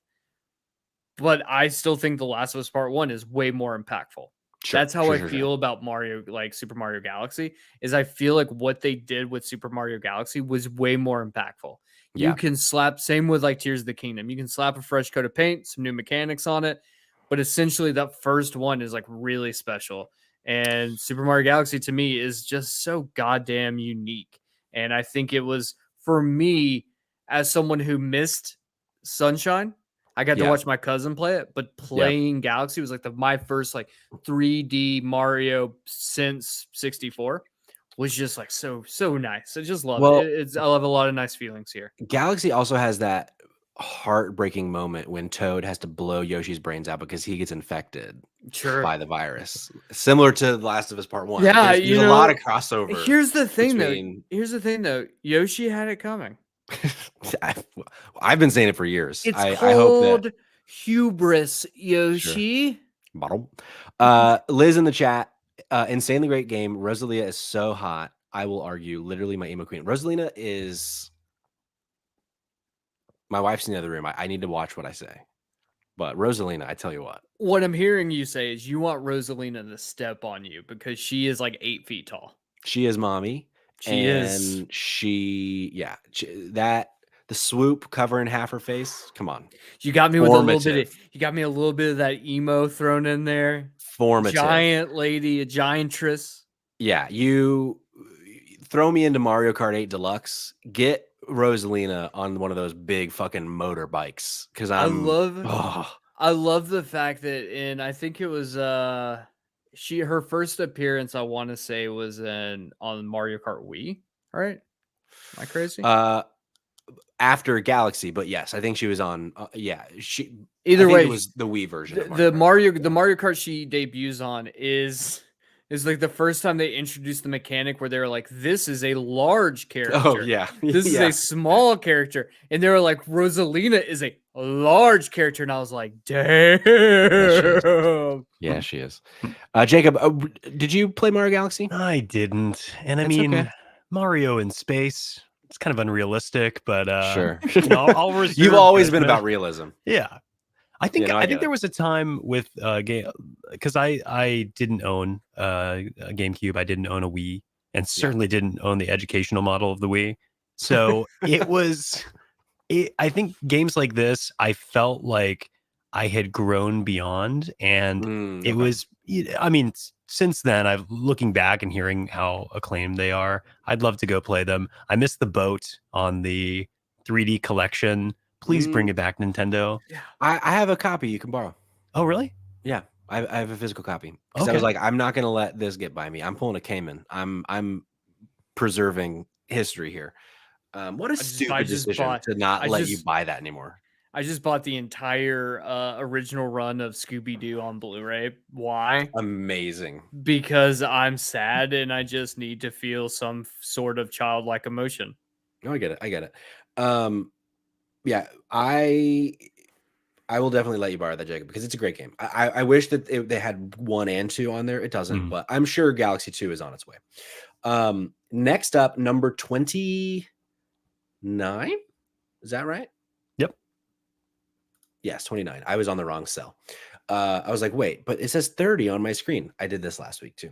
But I still think The Last of Us Part 1 is way more impactful. That's how I feel about Mario, like Super Mario Galaxy, is I feel like what they did with Super Mario Galaxy was way more impactful. You can slap, same with like Tears of the Kingdom, you can slap a fresh coat of paint, some new mechanics on it, but essentially that first one is like really special. And Super Mario Galaxy to me is just so goddamn unique. And I think it was, for me, as someone who missed Sunshine, I got to watch my cousin play it, but playing Galaxy was like my first like 3D Mario since 64 was just like so nice. I just love it. I love a lot of nice feelings here. Galaxy also has that heartbreaking moment when Toad has to blow Yoshi's brains out because he gets infected by the virus, similar to The Last of Us Part 1. Yeah, there's a lot of crossover. Here's the thing though. Yoshi had it coming. I've been saying it for years. It's I called hope that hubris, Yoshi. Liz in the chat, insanely great game. Rosalia is so hot. I will argue, literally my emo queen. Rosalina is my wife's in the other room. I need to watch what I say. But Rosalina, I tell you what I'm hearing you say is you want Rosalina to step on you because she is like 8 feet tall. She is mommy. The swoop covering half her face. Come on. You got me with a little bit of that emo thrown in there. Formative. Giant lady, a giantress. Yeah, you throw me into Mario Kart 8 Deluxe. Get Rosalina on one of those big fucking motorbikes because I love the fact that I think it was her first appearance, I want to say, was on Mario Kart Wii, right? Am I crazy? After Galaxy, but yes, I think she was on. Either way, it was the Wii version. The Mario Kart she debuts on is like the first time they introduced the mechanic where they were like, "This is a large character. Oh yeah, this is a small character," and they were like, "Rosalina is a large character," and I was like, "Damn." Yeah, she is. Jacob, did you play Mario Galaxy? I didn't, and I mean, Mario in space. It's kind of unrealistic, but sure. I'll reserve. You've always been about realism. Yeah, I think there was a time with game because I didn't own a GameCube, I didn't own a Wii, and certainly didn't own the educational model of the Wii. So I think games like this, I felt like I had grown beyond, and it was. I mean, since then, I've looking back and hearing how acclaimed they are. I'd love to go play them. I missed the boat on the 3D collection. Please bring it back, Nintendo. Yeah. I have a copy you can borrow. Oh, really? Yeah, I have a physical copy because I was like, I'm not going to let this get by me. I'm pulling a Cayman. I'm preserving history here. What a stupid decision to not let you buy that anymore. I just bought the entire original run of Scooby-Doo on Blu-ray. Why? Amazing. Because I'm sad and I just need to feel some sort of childlike emotion. Oh, I get it. Yeah, I will definitely let you borrow that, Jacob, because it's a great game. I wish that they had 1 and 2 on there. It doesn't, but I'm sure Galaxy 2 is on its way. Next up, number 29. Is that right? Yep. Yes, 29. I was on the wrong cell. I was like, wait, but it says 30 on my screen. I did this last week too.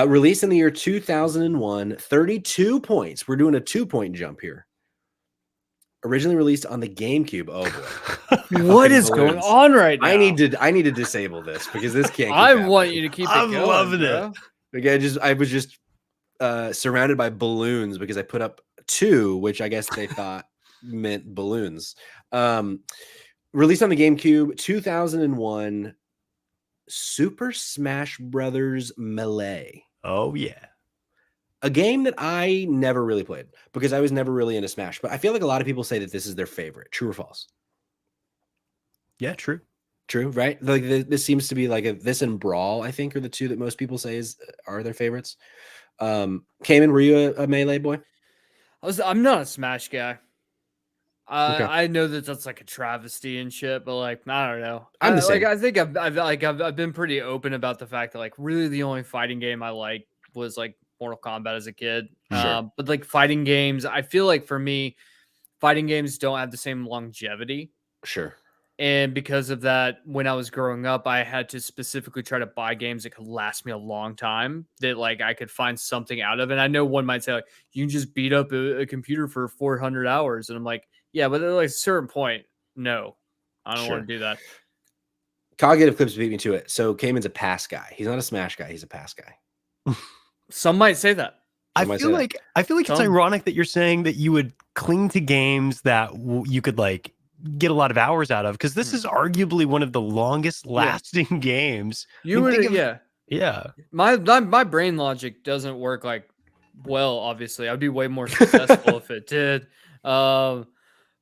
Released in the year 2001, 32 points. We're doing a 2-point jump here. originally released on the GameCube. Oh boy. What is Balloons. going on right now? I need to disable this because this can't keep I happening. want you to keep it I'm going, loving bro. Again, I was just surrounded by balloons because I put up 2, which I guess they thought meant balloons. Released on the GameCube, 2001, Super Smash Brothers Melee. Oh yeah. A game that I never really played because I was never really into Smash, but I feel like a lot of people say that this is their favorite. True or false? Yeah, true. True, right? Like this seems to be like this and Brawl, I think, are the 2 that most people say are their favorites. Cayman, were you a Melee boy? I'm not a Smash guy. Okay. I know that that's like a travesty and shit, but like I don't know. I'm the same. Like I think I've been pretty open about the fact that like really the only fighting game I like was like Mortal Kombat as a kid. Sure. But like fighting games, I feel like for me, fighting games don't have the same longevity. Sure. And because of that, when I was growing up, I had to specifically try to buy games that could last me a long time, that like I could find something out of. And I know one might say, like, you can just beat up a computer for 400 hours. And I'm like, yeah, but at like a certain point, no, I don't want to do that. Cognitive Clips beat me to it. So Cayman's a pass guy. He's not a Smash guy. He's a pass guy. Some might say that. I feel like it's ironic that you're saying that you would cling to games that you could like get a lot of hours out of, because this is arguably one of the longest lasting games. Yeah. My brain logic doesn't work like well. Obviously, I'd be way more successful if it did.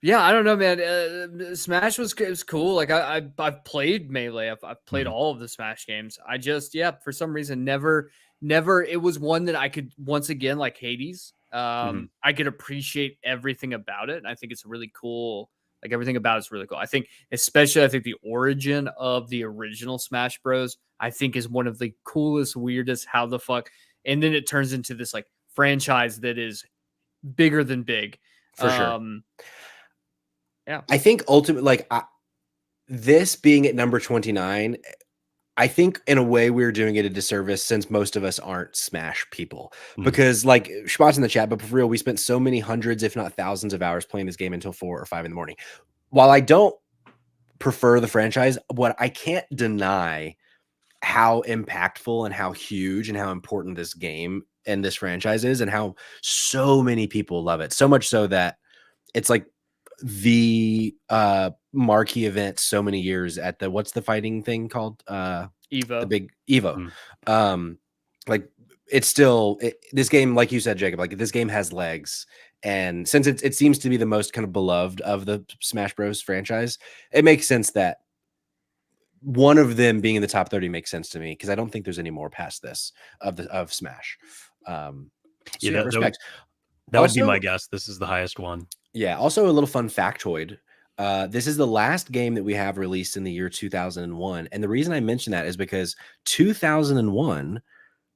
Yeah, I don't know, man. Smash was cool. Like I've played Melee. I've played all of the Smash games. I just for some reason never. It was one that I could once again like Hades. I could appreciate everything about it. And I think it's really cool. Like everything about it's really cool. I think the origin of the original Smash Bros. I think is one of the coolest, weirdest. How the fuck? And then it turns into this like franchise that is bigger than big. For sure. Yeah. I think ultimately, this being at number 29, I think in a way we're doing it a disservice since most of us aren't Smash people. Because like Schmot's in the chat, but for real, we spent so many hundreds, if not thousands of hours playing this game until 4 or 5 in the morning. While I don't prefer the franchise, what I can't deny how impactful and how huge and how important this game and this franchise is, and how so many people love it. So much so that it's like the marquee event so many years at the what's the fighting thing called? Evo. The big Evo. Like it's still this game, like you said, Jacob, like this game has legs. And since it seems to be the most kind of beloved of the Smash Bros franchise, it makes sense that one of them being in the top 30 makes sense to me, because I don't think there's any more past this of Smash. Respect. That would be my guess. This is the highest one. Yeah. Also, a little fun factoid. This is the last game that we have released in the year 2001. And the reason I mention that is because 2001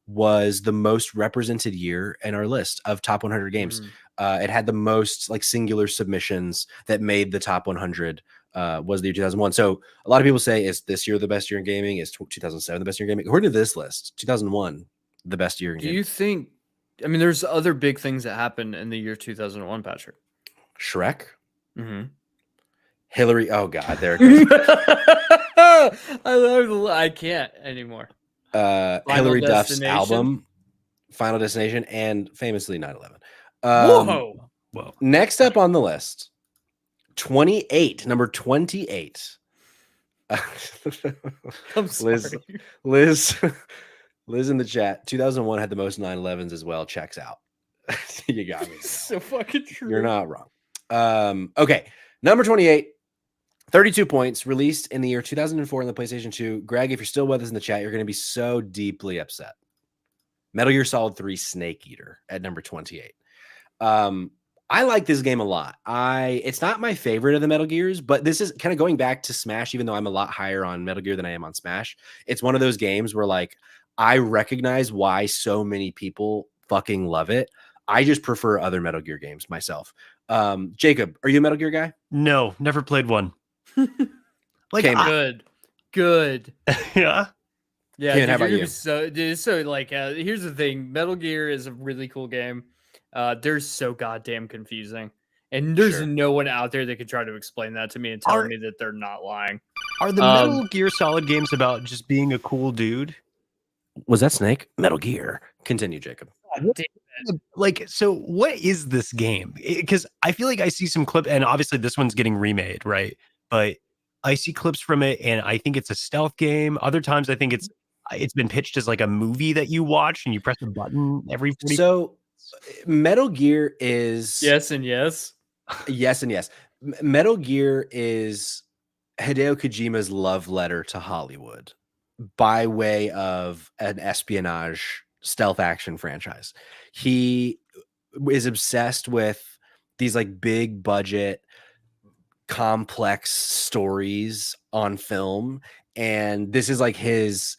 was the most represented year in our list of top 100 games. It had the most like singular submissions that made the top 100 was the year 2001. So a lot of people say, is this year the best year in gaming? Is 2007 the best year in gaming? According to this list, 2001, the best year in gaming. Do you think, I mean, there's other big things that happened in the year 2001, Patrick. Shrek? Mm-hmm. Hillary. Oh God, there it goes. I can't anymore. Hillary Duff's album, Final Destination, and famously 9/11. Whoa. Next up on the list, 28, number 28. I'm sorry. Liz in the chat. 2001 had the most 9/11s as well. Checks out. You got me. So fucking true. You're not wrong. Okay, number 28. 32 points, released in the year 2004 on the PlayStation 2. Greg, if you're still with us in the chat, you're going to be so deeply upset. Metal Gear Solid 3 Snake Eater at number 28. I like this game a lot. It's not my favorite of the Metal Gears, but this is kind of going back to Smash, even though I'm a lot higher on Metal Gear than I am on Smash. It's one of those games where like I recognize why so many people fucking love it. I just prefer other Metal Gear games myself. Jacob, are you a Metal Gear guy? No, never played one. Like good. Yeah. Yeah, Ken, how about you? So like, here's the thing: Metal Gear is a really cool game. They're so goddamn confusing, And there's Sure. no one out there that could try to explain that to me and tell me that they're not lying. Are the Metal Gear Solid games about just being a cool dude? Was that Snake? Metal Gear. Continue, Jacob. Like, so what is this game? Because I feel like I see some clip, and obviously this one's getting remade, right? But I see clips from it, and I think it's a stealth game. Other times, I think it's been pitched as like a movie that you watch and you press a button every 40. So, Metal Gear is yes and yes. Yes and yes. Metal Gear is Hideo Kojima's love letter to Hollywood by way of an espionage stealth action franchise. He is obsessed with these like big budget, complex stories on film. And this is like his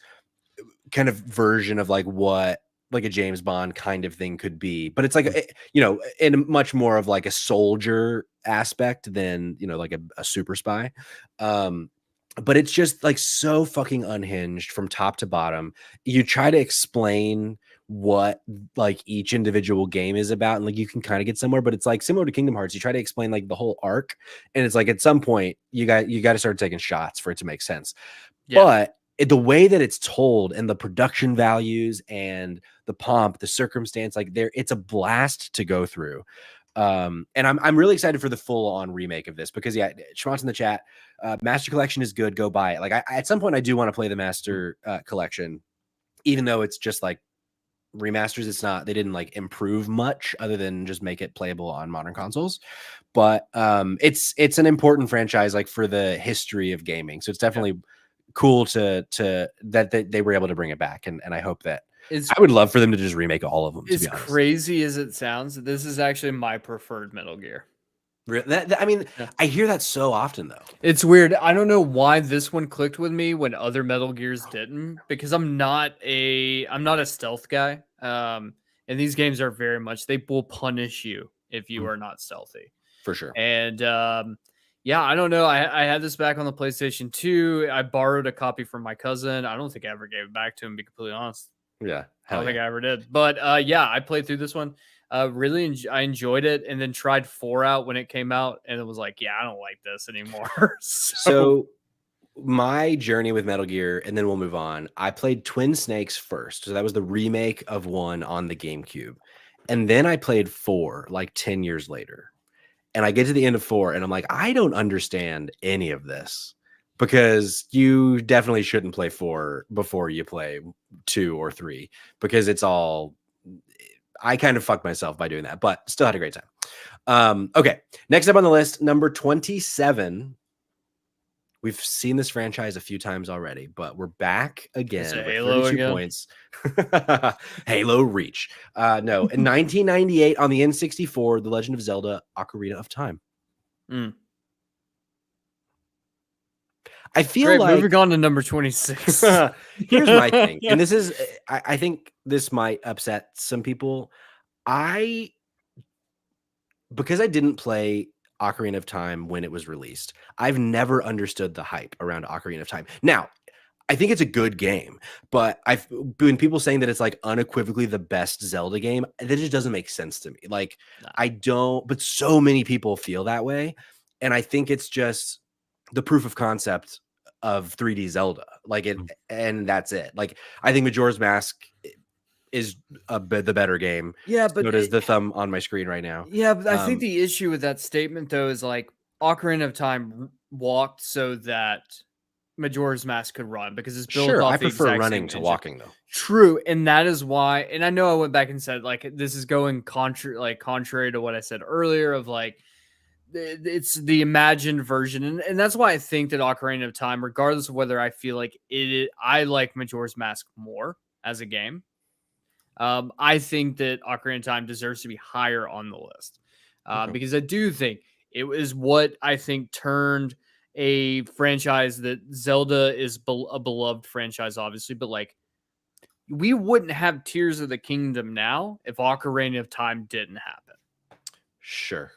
kind of version of like what like a James Bond kind of thing could be, but it's like, you know, in much more of like a soldier aspect than, you know, like a super spy. But it's just like so fucking unhinged from top to bottom. You try to explain what like each individual game is about, and like you can kind of get somewhere, but it's like similar to Kingdom Hearts. You try to explain like the whole arc, and it's like at some point you got to start taking shots for it to make sense. Yeah. But the way that it's told and the production values and the pomp, the circumstance, like it's a blast to go through. And I'm really excited for the full on remake of this because Schmont's in the chat. Master Collection is good. Go buy it. Like at some point I do want to play the Master Collection, even though it's just like remasters. They didn't like improve much other than just make it playable on modern consoles. But it's an important franchise like for the history of gaming. So it's definitely cool to that they were able to bring it back, and I hope that I would love for them to just remake all of them. As crazy as it sounds, this is actually my preferred Metal Gear. I mean, I hear that so often though. It's weird. I don't know why this one clicked with me when other Metal Gears didn't, because I'm not a stealth guy. And these games are very much, they will punish you if you are not stealthy. For sure. And yeah, I don't know. I had this back on the PlayStation 2. I borrowed a copy from my cousin. I don't think I ever gave it back to him, to be completely honest. Yeah. I don't think I ever did. But yeah, I played through this one. I enjoyed it, and then tried 4 out when it came out, and it was like, yeah, I don't like this anymore. So my journey with Metal Gear, and then we'll move on. I played Twin Snakes first. So that was the remake of 1 on the GameCube. And then I played 4 like 10 years later. And I get to the end of 4 and I'm like, I don't understand any of this, because you definitely shouldn't play 4 before you play 2 or 3, because it's all, I kind of fucked myself by doing that, but still had a great time. Okay. Next up on the list, number 27. We've seen this franchise a few times already, but we're back again with Halo 32 again? points. Halo Reach. No, in 1998 on the N64, The Legend of Zelda: Ocarina of Time. I feel like moving on to number 26. Here's my thing, and this is, I think this might upset some people. Because I didn't play Ocarina of Time when it was released, I've never understood the hype around Ocarina of Time. Now, I think it's a good game, but when people saying that it's like unequivocally the best Zelda game, that just doesn't make sense to me. Like, I don't, but so many people feel that way. And I think it's just the proof of concept of 3D Zelda. Like it, and that's it. Like, I think Majora's Mask is the better game. Yeah, but so does the thumb on my screen right now. Yeah, but I think the issue with that statement though is like Ocarina of Time walked so that Majora's Mask could run, because it's built off I the prefer exact running same to engine. walking though. True, and that is why. And I know I went back and said like this is going contrary to what I said earlier of like it's the imagined version, and that's why I think that Ocarina of Time, regardless of whether I feel like I like Majora's Mask more as a game. I think that Ocarina of Time deserves to be higher on the list because I do think it was what I think turned a franchise that Zelda is a beloved franchise, obviously, but like we wouldn't have Tears of the Kingdom now if Ocarina of Time didn't happen. Sure.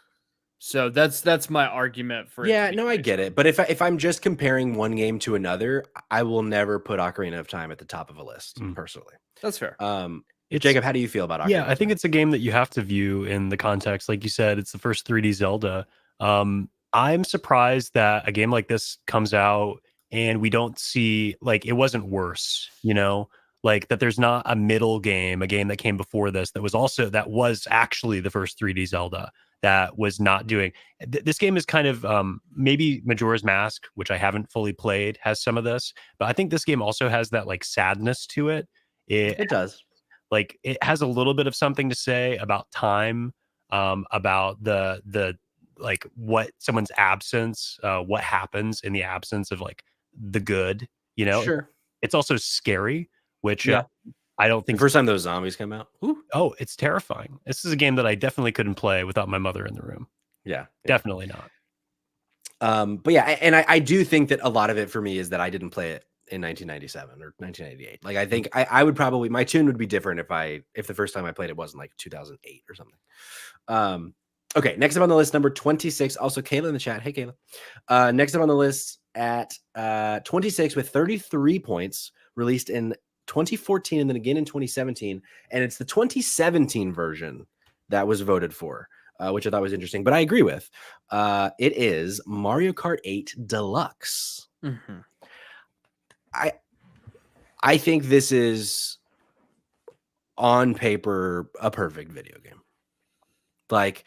So that's my argument for it. Yeah, no, I get it. But if I'm just comparing one game to another, I will never put Ocarina of Time at the top of a list personally. That's fair. Jacob, how do you feel about Ocarina? Yeah, I think it's a game that you have to view in the context. Like you said, it's the first 3D Zelda. I'm surprised that a game like this comes out and we don't see, like, it wasn't worse, like that there's not a middle game, a game that came before this that was actually the first 3D Zelda that was not doing. This game is kind of maybe Majora's Mask, which I haven't fully played, has some of this, but I think this game also has that like sadness to it. It does. Like it has a little bit of something to say about time, about the like what someone's absence, what happens in the absence of like the good, Sure. It's also scary, which Yeah. I don't The think first time those zombies come out. Ooh. Oh, it's terrifying. This is a game that I definitely couldn't play without my mother in the room. Yeah. Definitely not. But yeah, and I do think that a lot of it for me is that I didn't play it in 1997 or 1998. Like I think I would probably, my tune would be different if the first time I played it wasn't like 2008 or something. Okay, next up on the list, number 26. Also, Kayla in the chat. Hey, Kayla. Next up on the list at 26 with 33 points, released in 2014 and then again in 2017. And it's the 2017 version that was voted for, which I thought was interesting. But I agree with. It is Mario Kart 8 Deluxe. Mm-hmm. I think this is on paper a perfect video game. Like,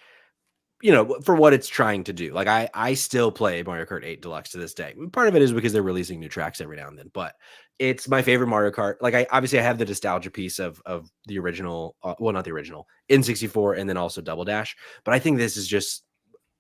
for what it's trying to do. Like I still play Mario Kart 8 Deluxe to this day. Part of it is because they're releasing new tracks every now and then, but it's my favorite Mario Kart. Like I have the nostalgia piece of the original, well, not the original, N64 and then also Double Dash, but I think this is just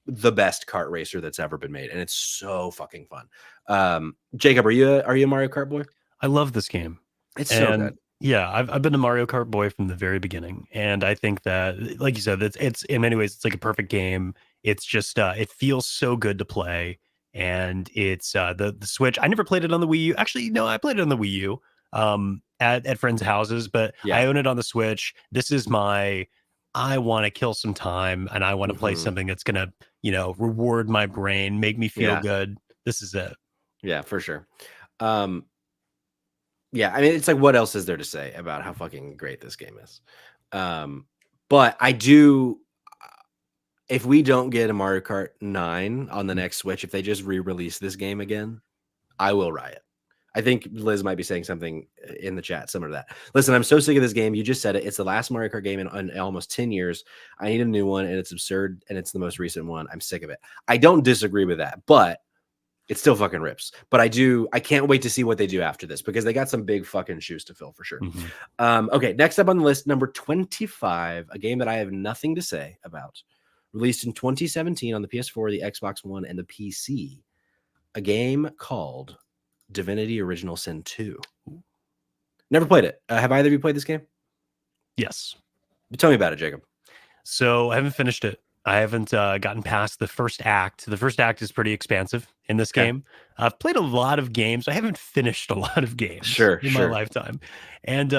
the best kart racer that's ever been made, and it's so fucking fun. Jacob, are you a Mario Kart boy? I love this game. It's so good. Yeah, I've been a Mario Kart boy from the very beginning, and I think that, like you said, it's in many ways it's like a perfect game. It's just it feels so good to play, and it's the Switch. I never played it on the Wii U. Actually, no, I played it on the Wii U at friends' houses, but Yeah. I own it on the Switch. This is I want to kill some time, and I want to play something that's gonna reward my brain, make me feel good. This is it. Yeah, for sure. Yeah, I mean, it's like, what else is there to say about how fucking great this game is? But I do, if we don't get a Mario Kart 9 on the next Switch, if they just re-release this game again, I will riot. I think Liz might be saying something in the chat similar to that. Listen, I'm so sick of this game. You just said it. It's the last Mario Kart game in almost 10 years. I need a new one, and it's absurd, and it's the most recent one. I'm sick of it. I don't disagree with that, but it still fucking rips. But I can't wait to see what they do after this, because they got some big fucking shoes to fill for sure. Okay, next up on the list, number 25, a game that I have nothing to say about. Released in 2017 on the PS4, the Xbox One, and the PC. A game called Divinity Original Sin 2. Never played it. Have either of you played this game? Yes. Tell me about it, Jacob. So I haven't finished it. I haven't gotten past the first act. The first act is pretty expansive in this game. I've played a lot of games. I haven't finished a lot of games in my lifetime. And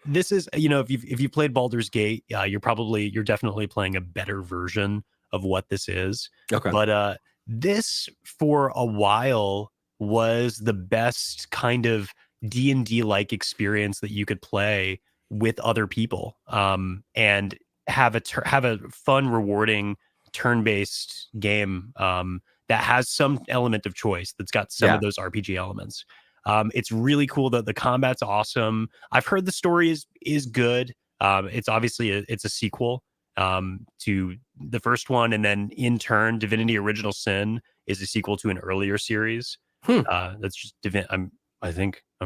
this is, if you played Baldur's Gate, you're definitely playing a better version of what this is. Okay. But this for a while was the best kind of D&D like experience that you could play with other people, and have a fun, rewarding turn-based game that has some element of choice, that's got some of those RPG elements. It's really cool. That the combat's awesome. I've heard the story is good. It's obviously it's a sequel to the first one, and then in turn, Divinity Original Sin is a sequel to an earlier series. That's just I'm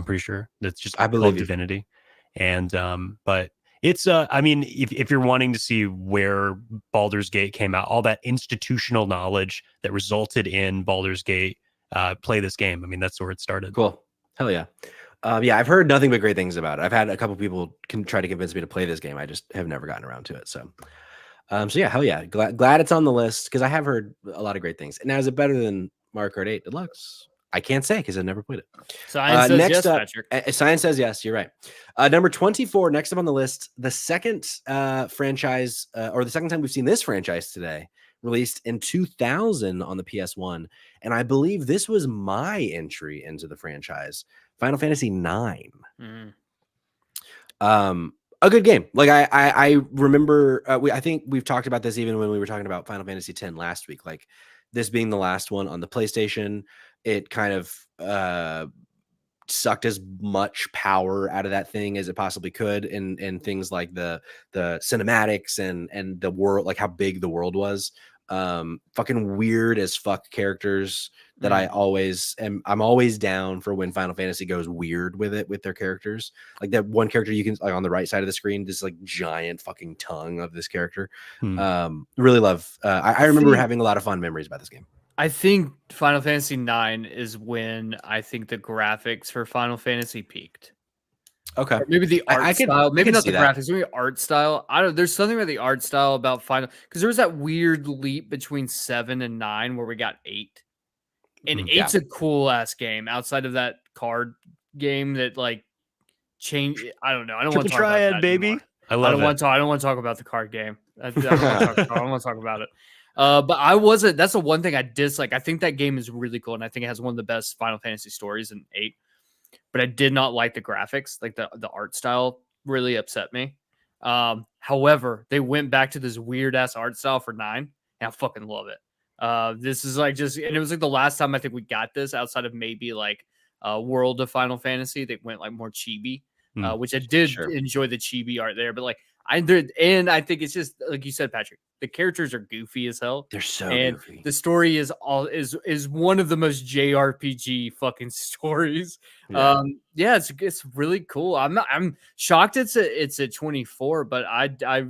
pretty sure that's just called Divinity. And but it's I mean, if you're wanting to see where Baldur's Gate came out, all that institutional knowledge that resulted in Baldur's Gate, play this game. I mean, that's where it started. Cool. Hell yeah. Yeah, I've heard nothing but great things about it. I've had a couple people try to convince me to play this game. I just have never gotten around to it. So yeah, hell yeah. Glad it's on the list, because I have heard a lot of great things. Now, is it better than Mario Kart 8 Deluxe? I can't say, because I've never played it. Science says yes, Patrick. Science says yes. You're right. Number 24, next up on the list, the second franchise, or the second time we've seen this franchise today, released in 2000 on the PS1. And I believe this was my entry into the franchise, Final Fantasy IX. a good game. Like I remember I think we've talked about this even when we were talking about Final Fantasy X last week. Like this being the last one on the PlayStation, it kind of sucked as much power out of that thing as it possibly could, and things like the cinematics and the world, like how big the world was. Fucking weird as fuck characters that I'm always down for when Final Fantasy goes weird with it, with their characters. Like that one character you can, like on the right side of the screen, this like giant fucking tongue of this character. Really love. I remember having a lot of fun memories about this game. I think Final Fantasy IX is when I think the graphics for Final Fantasy peaked. Okay, or maybe the art style, maybe not the that. graphics, maybe art style. I don't. There's something about the art style about Final, because there was that weird leap between 7 and 9 where we got 8, and 8's a cool ass game outside of that card game that like changed. I don't know. I don't want to talk about that baby. Anymore. I love it. I don't want to talk about the card game. I don't want to talk about it. But I wasn't. That's the one thing I dislike. I think that game is really cool, and I think it has one of the best Final Fantasy stories in 8. But I did not like the graphics. Like the art style really upset me. However, they went back to this weird ass art style for 9, and I fucking love it. This is like just, and it was like the last time I think we got this outside of maybe like World of Final Fantasy. They went like more chibi, which I did enjoy the chibi art there, but like I think it's just like you said, Patrick. The characters are goofy as hell. They're so goofy. The story is one of the most JRPG fucking stories. Yeah, It's really cool. I'm shocked it's at 24, but I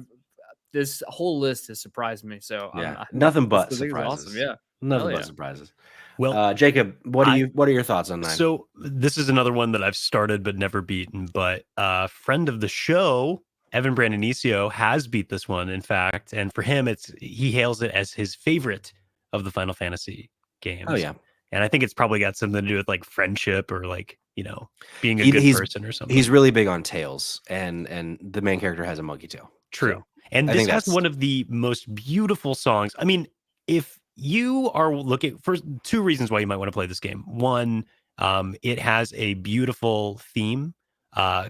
this whole list has surprised me. So yeah, nothing but surprises. surprises. Awesome. Yeah, nothing but surprises. Well, Jacob, what are your thoughts on 9? So this is another one that I've started but never beaten. But friend of the show, Evan Brandonicio, has beat this one, in fact, and for him, he hails it as his favorite of the Final Fantasy games. Oh yeah, and I think it's probably got something to do with like friendship or like, you know, being a good person or something. He's really big on tails, and the main character has a monkey tail. True, so and this has one of the most beautiful songs. I mean, if you are looking for 2 reasons why you might want to play this game. One, it has a beautiful theme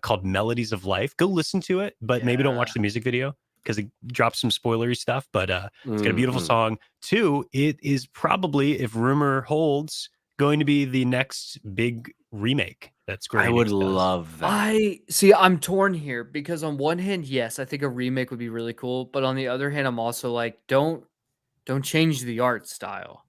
called Melodies of Life. Go listen to it, but maybe don't watch the music video because it drops some spoilery stuff, but it's got a beautiful song. 2, it is probably, if rumor holds, going to be the next big remake that's great. I would love that. I'm torn here because on one hand, yes, I think a remake would be really cool, but on the other hand, I'm also like, don't change the art style.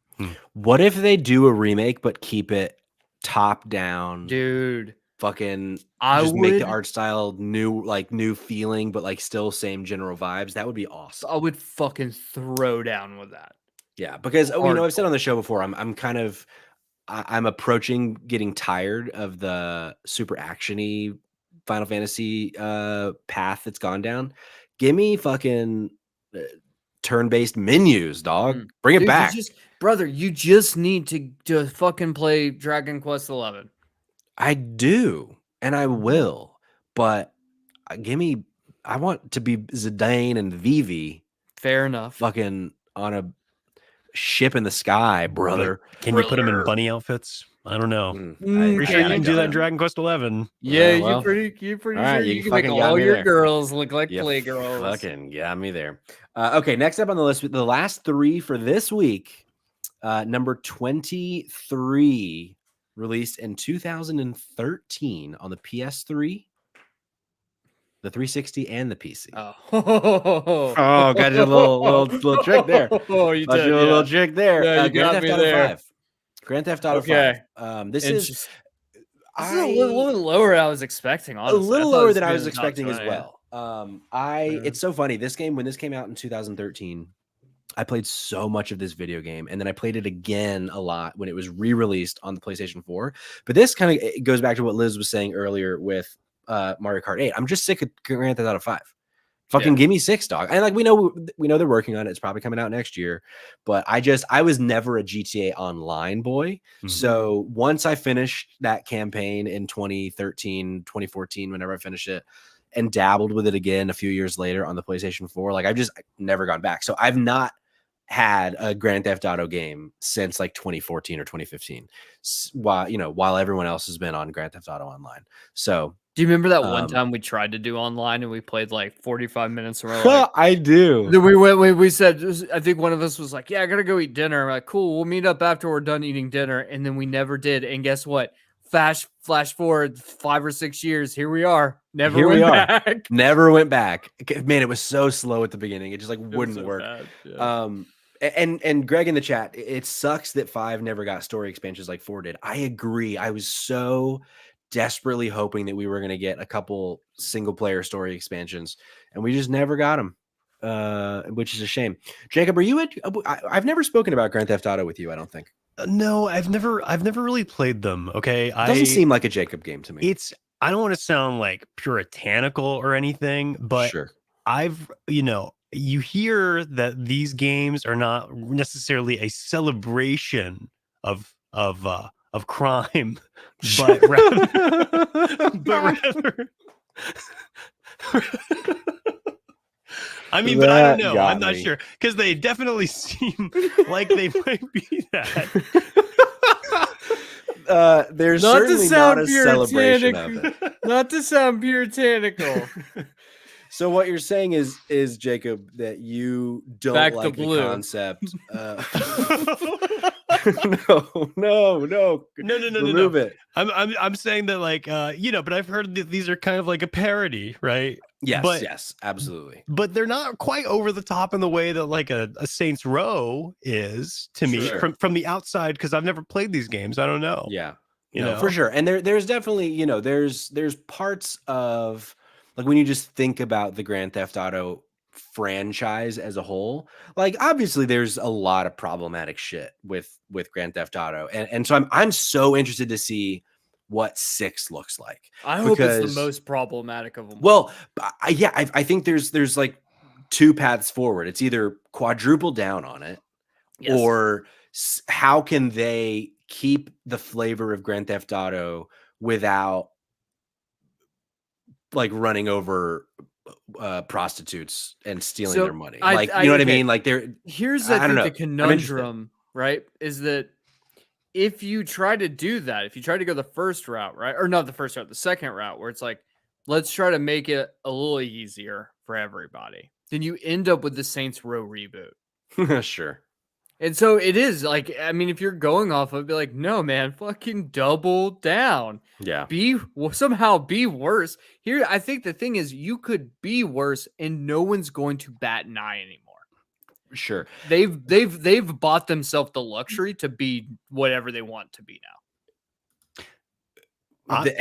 What if they do a remake but keep it top down? Dude. Fucking make the art style new feeling, but like still same general vibes. That would be awesome. I would fucking throw down with that. Yeah, because I've said on the show before, I'm approaching getting tired of the super actiony Final Fantasy path that's gone down. Give me fucking turn-based menus, dog. Bring it back. You just need to fucking play Dragon Quest 11. I do, and I will, but I want to be Zidane and Vivi. Fair enough. Fucking on a ship in the sky, brother. Can you put them in bunny outfits? I don't know. Pretty sure you can do that in Dragon Quest 11. Yeah, you're pretty sure you can make all your girls look like playgirls. Fucking got me there. Okay, next up on the list, the last 3 for this week. Number 23, released in 2013 on the PS3, the 360, and the PC. Oh, got you a little trick there. Oh, you did a little trick there. Yeah, you got me there. 5. Grand Theft Auto 5. This is a little lower than I was expecting, honestly. A little lower than I was expecting as well. It's so funny. This game, when this came out in 2013, I played so much of this video game, and then I played it again a lot when it was re-released on the PlayStation 4. But this kind of goes back to what Liz was saying earlier with Mario Kart 8. I'm just sick of Grand Theft Auto 5. Fucking give me 6, dog. And like we know they're working on it. It's probably coming out next year. But I was never a GTA Online boy. Mm-hmm. So once I finished that campaign in 2013, 2014, whenever I finished it, and dabbled with it again a few years later on the PlayStation 4, like I've never gone back. So I've not had a Grand Theft Auto game since like 2014 or 2015, while everyone else has been on Grand Theft Auto Online. So Do you remember that one time we tried to do online and we played like 45 minutes and we're like, I do. Then we said, I think one of us was like, yeah, I gotta go eat dinner. I'm like, cool, we'll meet up after we're done eating dinner. And then we never did. And guess what? Flash forward 5 or 6 years. Here we are. Never went back. Never went back. Man, it was so slow at the beginning. It just like wouldn't work. Yeah. And Greg in the chat, it sucks that 5 never got story expansions like 4 did. I agree. I was so desperately hoping that we were going to get a couple single player story expansions, and we just never got them, which is a shame. Jacob, are you I've never spoken about Grand Theft Auto with you, I don't think. No, I've never really played them. Okay. It doesn't seem like a Jacob game to me. I don't want to sound like puritanical or anything, but sure. You hear that these games are not necessarily a celebration of crime, but rather I mean, but I don't know. I'm not sure, because they definitely seem like they might be that. There's certainly not a celebration of it. Not to sound puritanical. So what you're saying is Jacob, that you don't like the concept. No. Remove it. I'm saying that, like, but I've heard that these are kind of like a parody, right? Yes, absolutely. But they're not quite over the top in the way that like a Saints Row is to me from the outside, because I've never played these games. I don't know. Yeah, for sure. And there's definitely, there's parts of, like, when you just think about the Grand Theft Auto franchise as a whole, like, obviously there's a lot of problematic shit with Grand Theft Auto, and so I'm so interested to see what 6 looks like. I hope it's the most problematic of them. Well, I think there's like 2 paths forward. It's either quadruple down on it, or how can they keep the flavor of Grand Theft Auto without like running over prostitutes and stealing their money. Like, you know what I mean? Like, here's I don't know. The conundrum, right? Is that if you try to do that, if you try to go the first route, right? Or not the first route, the second route, where it's like, let's try to make it a little easier for everybody, then you end up with the Saints Row reboot. Sure. And so it is like, I mean, if you're going off of it, be like, no, man, fucking double down. Yeah. Somehow be worse. Here, I think the thing is, you could be worse and no one's going to bat an eye anymore. Sure. They've bought themselves the luxury to be whatever they want to be now.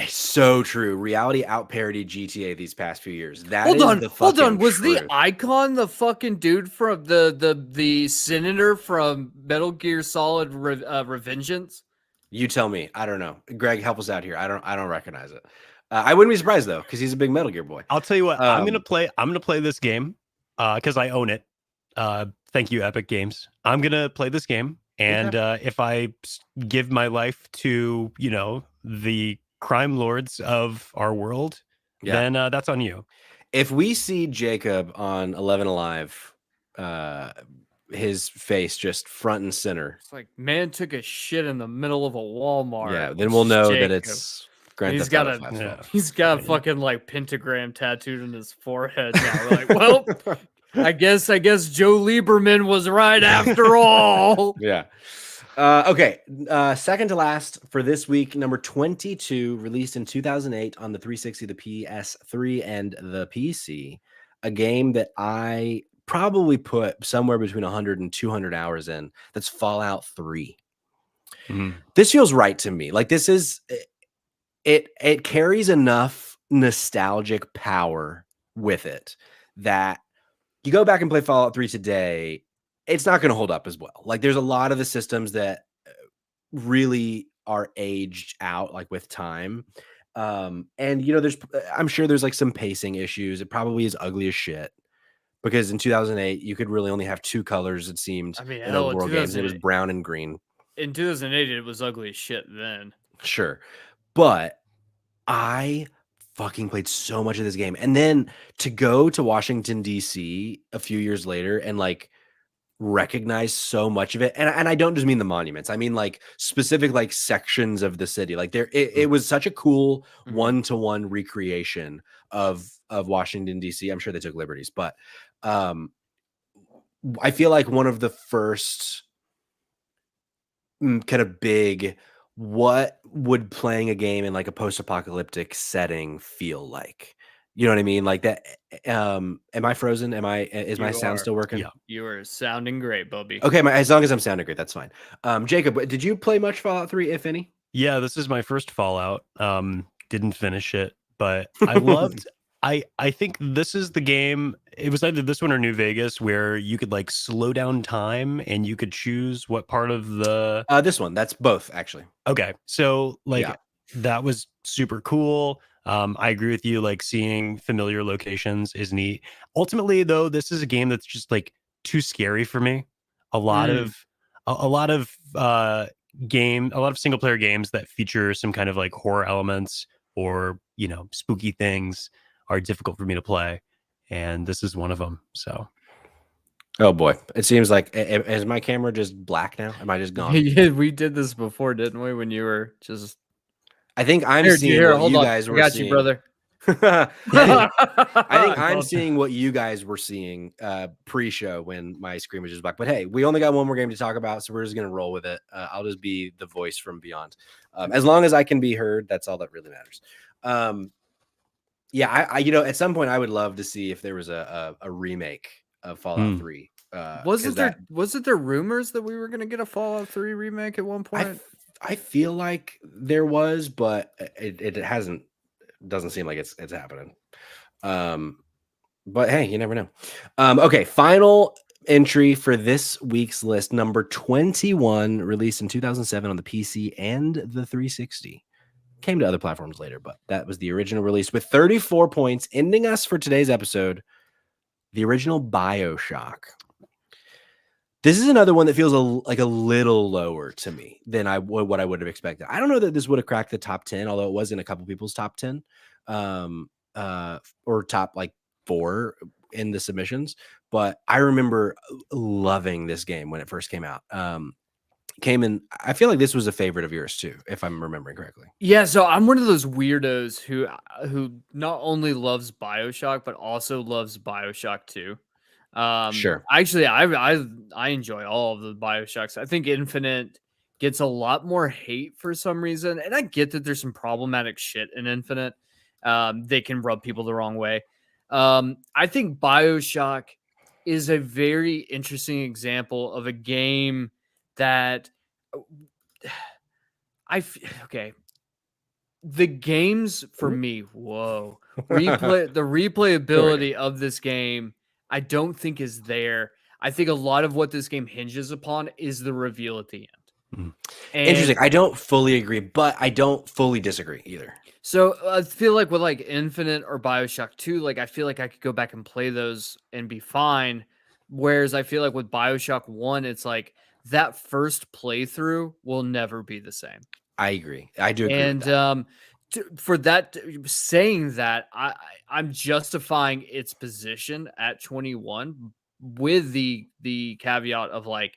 So true. Reality out parodied GTA these past few years. Hold on. Was the icon the fucking dude from the senator from Metal Gear Solid Revengeance? You tell me. I don't know. Greg, help us out here. I don't recognize it. I wouldn't be surprised though, because he's a big Metal Gear boy. I'll tell you what. I'm gonna play this game because I own it. Thank you, Epic Games. I'm gonna play this game, and if I give my life to the crime lords of our world, then that's on you. If we see Jacob on 11 Alive, his face just front and center, it's like, man took a shit in the middle of a Walmart. Yeah, then we'll know that it's Grand Theft Auto 5. He's got a fucking like pentagram tattooed on his forehead now. We're like, well, I guess Joe Lieberman was right after all. Yeah. Okay. Second to last for this week, number 22, released in 2008 on the 360, the PS3, and the PC. A game that I probably put somewhere between 100 and 200 hours in. That's Fallout 3. Mm-hmm. This feels right to me. Like, this is it carries enough nostalgic power with it that you go back and play Fallout 3 today, it's not going to hold up as well. Like, there's a lot of the systems that really are aged out, like, with time. And I'm sure there's like some pacing issues. It probably is ugly as shit, because in 2008 you could really only have 2 colors, it seemed. I mean, in old world games, it was brown and green. In 2008 it was ugly as shit then. Sure. But I fucking played so much of this game, and then to go to Washington DC a few years later and like recognize so much of it, and I don't just mean the monuments. I mean like specific like sections of the city. Like it was such a cool one-to-one recreation of Washington D.C. I'm sure they took liberties, but I feel like one of the first kind of big, what would playing a game in like a post-apocalyptic setting feel like? You know what I mean? Like that. Am I frozen? Is my sound still working? Yeah. You are sounding great, Bubby. Okay, as long as I'm sounding great, that's fine. Jacob, did you play much Fallout 3, if any? Yeah, this is my first Fallout. Didn't finish it, but I loved I think this is the game. It was either this one or New Vegas where you could like slow down time and you could choose what part of the This one. That's both, actually. Okay. So like Yeah. that was super cool. I agree with you, like seeing familiar locations is neat. Ultimately though, this is a game that's just like too scary for me. A lot of a lot of single player games that feature some kind of like horror elements or, you know, spooky things are difficult for me to play, and this is one of them. So Oh boy, it seems like is my camera just black now? Am I just gone? Yeah, we did this before, didn't we? When you were just I think I'm seeing what hold you on. guys I were got seeing. you, brother. I think I'm seeing what you guys were seeing pre-show when my screen was just black. But hey, we only got one more game to talk about, so we're just gonna roll with it. I'll just be the voice from beyond. As long as I can be heard, that's all that really matters. Yeah, I you know, at some point I would love to see if there was a remake of Fallout 3. Wasn't there rumors that we were gonna get a Fallout 3 remake at one point? I feel like there was, but it hasn't. Doesn't seem like it's happening. But hey, you never know. Okay, final entry for this week's list, number 21, released in 2007 on the PC and the 360. Came to other platforms later, but that was the original release with 34 points, ending us for today's episode. The original BioShock. This is another one that feels like a little lower to me than what I would have expected. I don't know that this would have cracked the top 10, although it was in a couple people's top 10, or top like 4 in the submissions. But I remember loving this game when it first came out. Came in. I feel like this was a favorite of yours too, if I'm remembering correctly. Yeah, so I'm one of those weirdos who not only loves BioShock but also loves BioShock 2. Sure. Actually, I enjoy all of the BioShocks. I think Infinite gets a lot more hate for some reason, and I get that there's some problematic shit in Infinite. They can rub people the wrong way. I think BioShock is a very interesting example of a game that okay. The games for me, the replayability of this game, I don't think is there. I think a lot of what this game hinges upon is the reveal at the end. Interesting. I don't fully agree, but I don't fully disagree either. So I feel like with like Infinite or BioShock 2, like I feel like I could go back and play those and be fine. Whereas I feel like with BioShock 1, it's like that first playthrough will never be the same. I agree. I do agree. And for that, saying that, I'm justifying its position at 21 with the caveat of like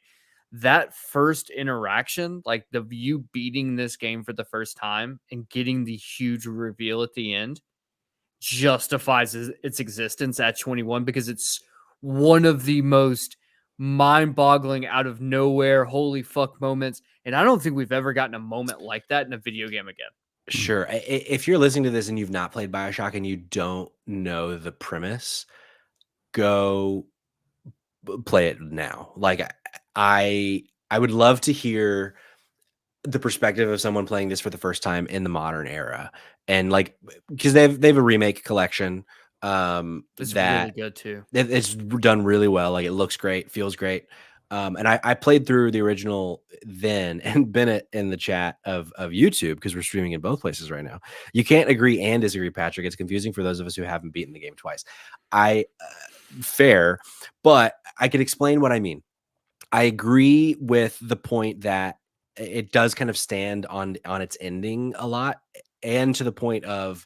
that first interaction, like the you beating this game for the first time and getting the huge reveal at the end justifies its existence at 21 because it's one of the most mind-boggling out of nowhere holy fuck moments, and I don't think we've ever gotten a moment like that in a video game again. Sure. If you're listening to this and you've not played BioShock and you don't know the premise, go play it now. Like I would love to hear the perspective of someone playing this for the first time in the modern era, and like because they have a remake collection It's really good too. it's done really well. Like it looks great, feels great. And I played through the original then, and Bennett in the chat of YouTube, because we're streaming in both places right now. You can't agree and disagree, Patrick. It's confusing for those of us who haven't beaten the game twice. Fair, but I could explain what I mean. I agree with the point that it does kind of stand on its ending a lot, and to the point of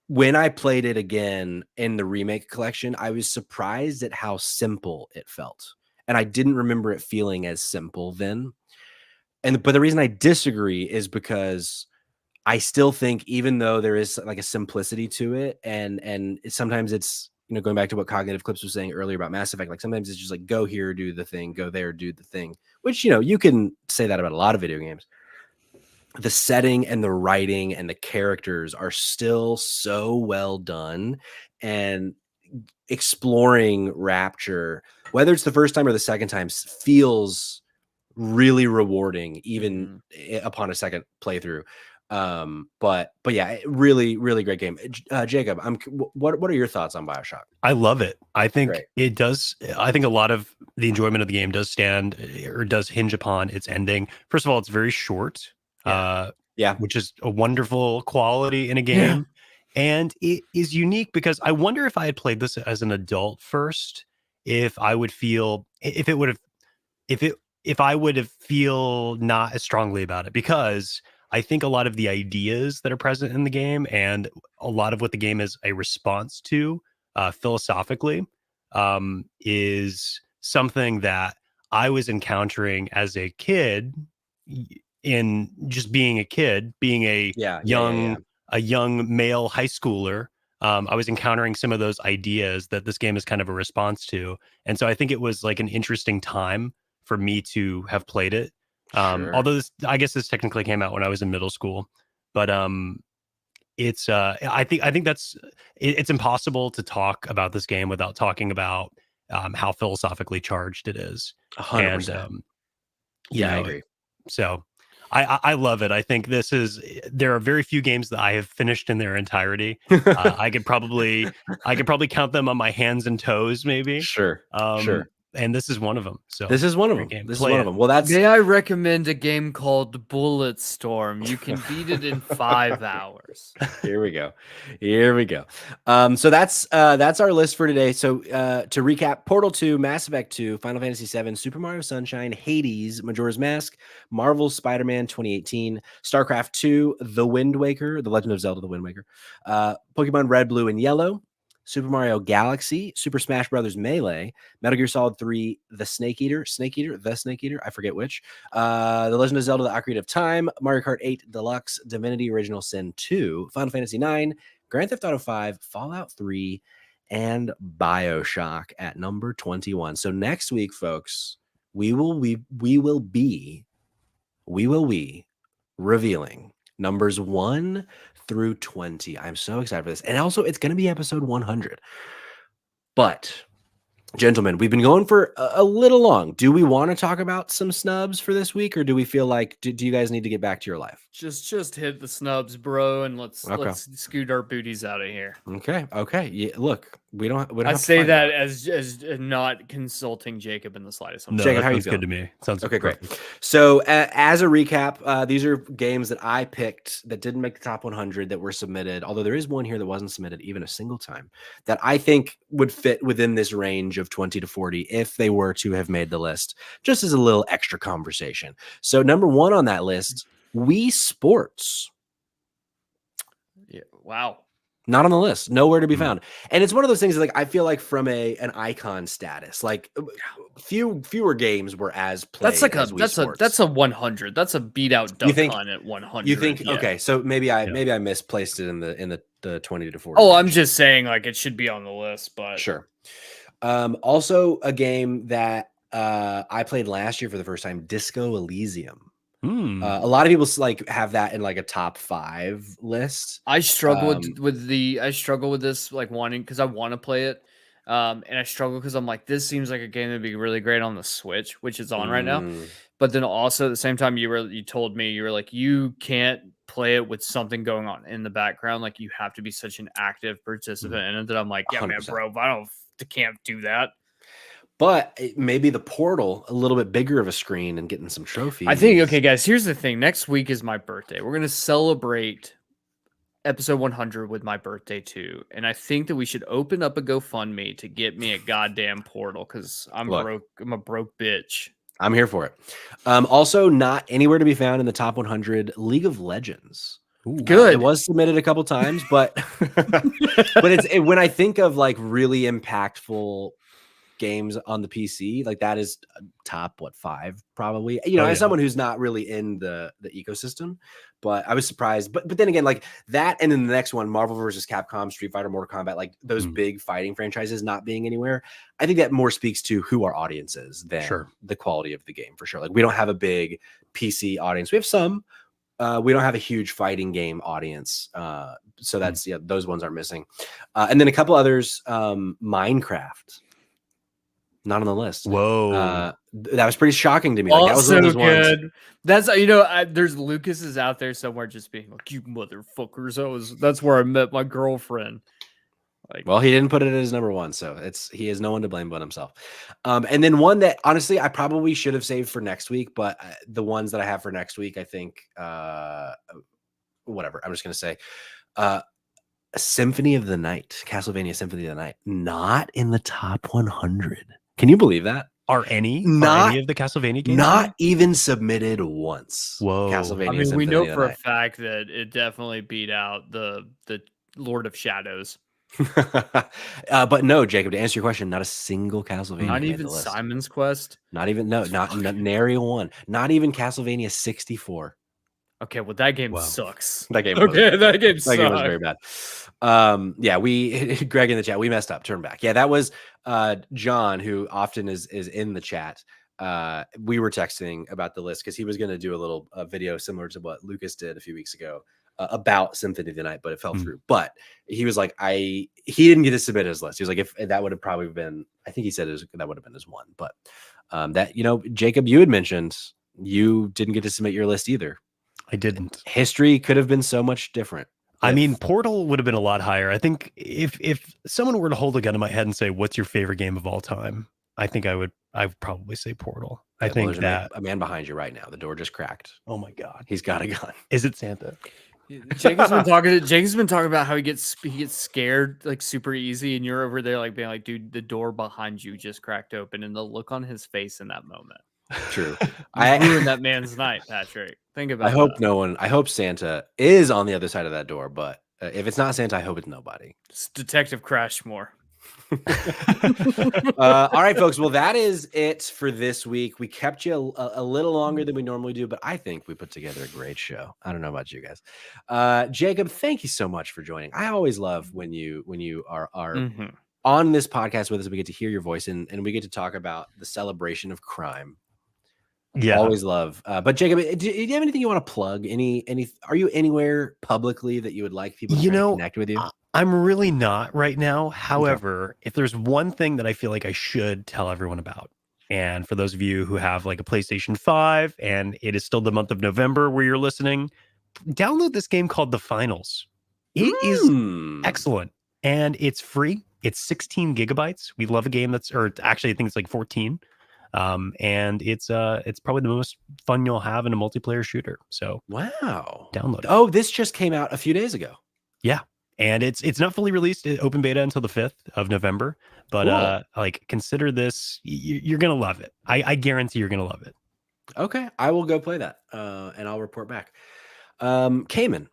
when I played it again in the remake collection, I was surprised at how simple it felt. and I didn't remember it feeling as simple then. But the reason I disagree is because I still think, even though there is like a simplicity to it, and sometimes it's, going back to what Cognitive Clips was saying earlier about Mass Effect, like sometimes it's just like go here, do the thing, go there, do the thing, which you can say that about a lot of video games. The setting and the writing and the characters are still so well done, and exploring Rapture, whether it's the first time or the second time, feels really rewarding, even upon a second playthrough. But yeah, really, really great game. Jacob, what are your thoughts on BioShock? I love it. I think Great. it does. I think a lot of the enjoyment of the game does hinge upon its ending. First of all, it's very short. Yeah. Which is a wonderful quality in a game. Yeah. And it is unique because I wonder if I had played this as an adult first, if I would feel feel not as strongly about it, because I think a lot of the ideas that are present in the game and a lot of what the game is a response to philosophically is something that I was encountering as a kid, in just being a kid, being a young male high schooler. I was encountering some of those ideas that this game is kind of a response to. And so I think it was like an interesting time for me to have played it. Sure. Although I guess this technically came out when I was in middle school, but it's I think it's impossible to talk about this game without talking about how philosophically charged it is. 100%. And I agree. So I love it. I think there are very few games that I have finished in their entirety. I could probably count them on my hands and toes, maybe. Sure. And this is one of them. So this is one of them. Well, may I recommend a game called Bulletstorm? You can beat it in 5 hours. Here we go. So that's our list for today. So to recap: Portal 2, Mass Effect 2, Final Fantasy 7, Super Mario Sunshine, Hades, Majora's Mask, Marvel's Spider-Man 2018, StarCraft 2, The Wind Waker, The Legend of Zelda: The Wind Waker, Pokemon Red, Blue, and Yellow, Super Mario Galaxy, Super Smash Bros. Melee, Metal Gear Solid 3, The Snake Eater, I forget which, The Legend of Zelda: The Ocarina of Time, Mario Kart 8 Deluxe, Divinity: Original Sin 2, Final Fantasy 9, Grand Theft Auto 5, Fallout 3, and BioShock at number 21. So next week, folks, we will be revealing numbers 1 through 20. I'm so excited for this. And also, it's going to be episode 100. But, gentlemen, we've been going for a little long. Do we want to talk about some snubs for this week, or do we feel like, do you guys need to get back to your life? Just hit the snubs, bro, and let's scoot our booties out of here. Okay. Yeah, look, we don't I say that as not consulting Jacob in the slightest. No, Jacob, how you good to me. Sounds okay, great. So as a recap, these are games that I picked that didn't make the top 100 that were submitted, although there is one here that wasn't submitted even a single time, that I think would fit within this range of 20 to 40 if they were to have made the list, just as a little extra conversation. So number 1 on that list, Wii Sports. Yeah, wow. Not on the list, nowhere to be found. And it's one of those things, like, I feel like from an icon status, like fewer games were as played. That's a 100. That's a beat out Duck Hunt at 100. You think? Yeah. Okay, so maybe I misplaced it in the 20 to 40. Oh, range. I'm just saying, like, it should be on the list, but sure. Also a game that I played last year for the first time, Disco Elysium. A lot of people like have that in like a top 5 list. I struggle with this, like, wanting, because I want to play it, and I struggle because I'm like, this seems like a game that'd be really great on the Switch, which is on right now. But then also at the same time, you told me, you were like, you can't play it with something going on in the background, like you have to be such an active participant in it. That I'm like, yeah, 100%. Man, bro, I can't do that. But maybe the Portal, a little bit bigger of a screen and getting some trophies. I think, okay, guys, here's the thing. Next week is my birthday. We're going to celebrate episode 100 with my birthday, too. And I think that we should open up a GoFundMe to get me a goddamn Portal, because broke. I'm a broke bitch. I'm here for it. Also, not anywhere to be found in the top 100, League of Legends. Ooh, good. It was submitted a couple times, but when I think of like really impactful games on the PC. Like that is top 5 probably. You know, as someone who's not really in the ecosystem, but I was surprised. But then again, like that, and then the next one, Marvel versus Capcom, Street Fighter, Mortal Kombat, like those big fighting franchises not being anywhere. I think that more speaks to who our audience is than the quality of the game for sure. Like we don't have a big PC audience. We have some. We don't have a huge fighting game audience. So that's, those ones are missing. And then a couple others, Minecraft, not on the list. Whoa. That was pretty shocking to me. Like, that was one of those good. ones. That's, there's Lucas is out there somewhere just being like, you motherfuckers. That's where I met my girlfriend. Like, well, he didn't put it as number 1, so he has no one to blame but himself. And then one that honestly I probably should have saved for next week, but the ones that I have for next week, I think, whatever. I'm just gonna say, Symphony of the Night, Castlevania Symphony of the Night, not in the top 100. Can you believe that? Are any of the Castlevania games not even submitted once? Whoa! Castlevania. I mean, we know for a fact that it definitely beat out the Lord of Shadows. But no, Jacob, to answer your question, not a single Castlevania. Not even Simon's Quest. Not even not nary one. Not even Castlevania 64. Okay, well that game sucks. That game. That game was very bad. We Greg in the chat, we messed up. Turn back. Yeah, that was John, who often is in the chat. We were texting about the list because he was going to do a little video similar to what Lucas did a few weeks ago. About Symphony of the Night, but it fell through. But he was like, he didn't get to submit his list. He was like, if that would have probably been, I think he said that would have been his one. But that, Jacob, you had mentioned you didn't get to submit your list either. I didn't. History could have been so much different. I mean, Portal would have been a lot higher. I think if someone were to hold a gun to my head and say, "What's your favorite game of all time?" I think I would probably say Portal. Yeah, I think that a man behind you right now. The door just cracked. Oh my God, he's got a gun. Is it Santa? Jacob's been talking about how he gets scared like super easy, and you're over there like being like, dude, the door behind you just cracked open, and the look on his face in that moment. True. I ruined that man's night, Patrick. Think about it. I hope Santa is on the other side of that door, but if it's not Santa, I hope it's nobody. It's Detective Crashmore. All right, folks. Well, that is it for this week. We kept you a little longer than we normally do, but I think we put together a great show. I don't know about you guys. Jacob, thank you so much for joining. I always love when you are on this podcast with us. We get to hear your voice and we get to talk about the celebration of crime. Yeah, always love. But Jacob, do you have anything you want to plug? Are you anywhere publicly that you would like people to connect with you? I'm really not right now. However, if there's one thing that I feel like I should tell everyone about, and for those of you who have like a PlayStation 5 and it is still the month of November where you're listening, download this game called The Finals. It is excellent and it's free. It's 16 gigabytes. We love a game actually I think it's like 14. And it's probably the most fun you'll have in a multiplayer shooter. So wow, download it. Oh, this just came out a few days ago. Yeah. And it's not fully released open beta until the 5th of November, but cool. Consider this, you're going to love it. I guarantee you're going to love it. Okay. I will go play that. And I'll report back. Cayman,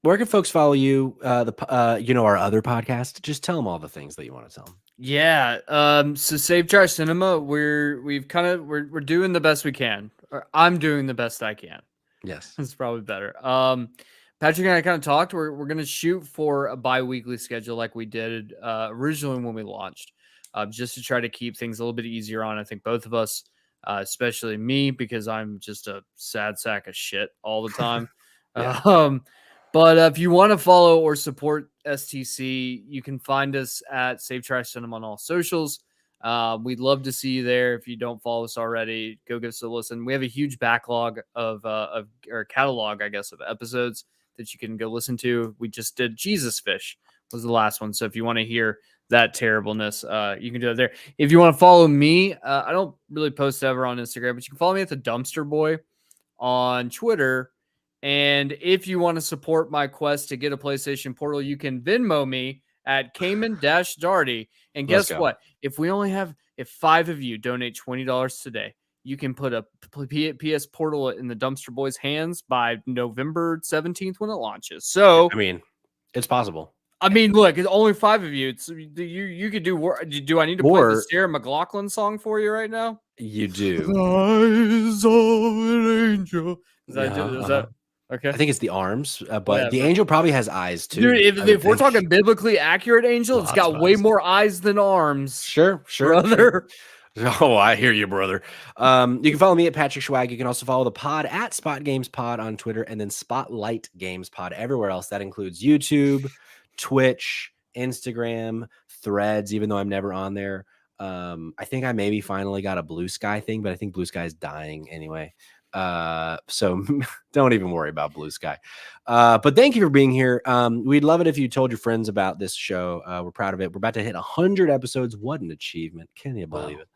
where can folks follow you? Our other podcast, just tell them all the things that you want to tell them. Yeah. So Save Trash Cinema, we're doing the best we can. Or I'm doing the best I can. Yes. It's probably better. Patrick and I kind of talked. We're going to shoot for a bi-weekly schedule like we did originally when we launched, just to try to keep things a little bit easier on. I think both of us, especially me, because I'm just a sad sack of shit all the time. But if you want to follow or support STC, you can find us at Save Trash Cinema on all socials. We'd love to see you there. If you don't follow us already, go give us a listen. We have a huge backlog of catalog, I guess, of episodes that you can go listen to. We just did Jesus Fish was the last one. So if you want to hear that terribleness, you can do it there. If you want to follow me, I don't really post ever on Instagram, but you can follow me at the Dumpster Boy on Twitter. And if you want to support my quest to get a PlayStation Portal, you can Venmo me at Cayman-Darty. And guess what? If 5 of you donate $20 today, you can put a PS Portal in the Dumpster Boy's hands by November 17th when it launches. So, I mean, it's possible. I mean, look, it's only 5 of you. It's you could do. Do I need to play the Sarah McLachlan song for you right now? You do. Eyes of an angel. Is that okay? I think it's the arms, but Whatever. the angel probably has eyes too. Dude, if we're talking biblically accurate angel, it's got way more eyes than arms. Sure, brother. Oh, I hear you, brother. You can follow me at Patrick Schwag. You can also follow the pod at Spot Games Pod on Twitter, and then Spotlight Games Pod everywhere else. That includes YouTube, Twitch, Instagram, Threads, even though I'm never on there. I think I maybe finally got a Blue Sky thing, but I think Blue Sky is dying anyway. So don't even worry about Blue Sky. But thank you for being here. We'd love it if you told your friends about this show. We're proud of it. We're about to hit 100 episodes. What an achievement. Can you believe it?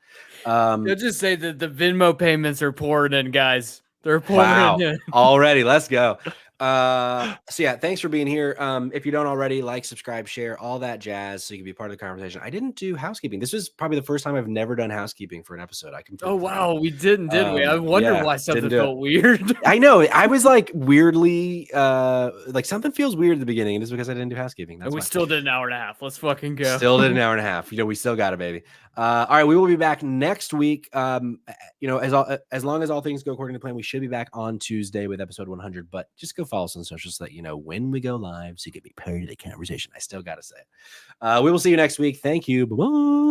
I'll just say that the Venmo payments are pouring in, guys. They're pouring in. Already. Let's go. So yeah, thanks for being here. If you don't already, like, subscribe, share, all that jazz, so you can be part of the conversation. I didn't do housekeeping. This was probably the first time I've never done housekeeping for an episode. Oh wow, we didn't, did we? I wonder why something felt weird. I know. I was like weirdly like something feels weird at the beginning, and it's because I didn't do housekeeping. And we still did an hour and a half. Let's fucking go. Still did an hour and a half. We still got it, baby. All right, we will be back next week. As long as all things go according to plan, we should be back on Tuesday with episode 100. But just go follow us on social so that you know when we go live, so you can be part of the conversation. I still got to say it. We will see you next week. Thank you. Bye-bye.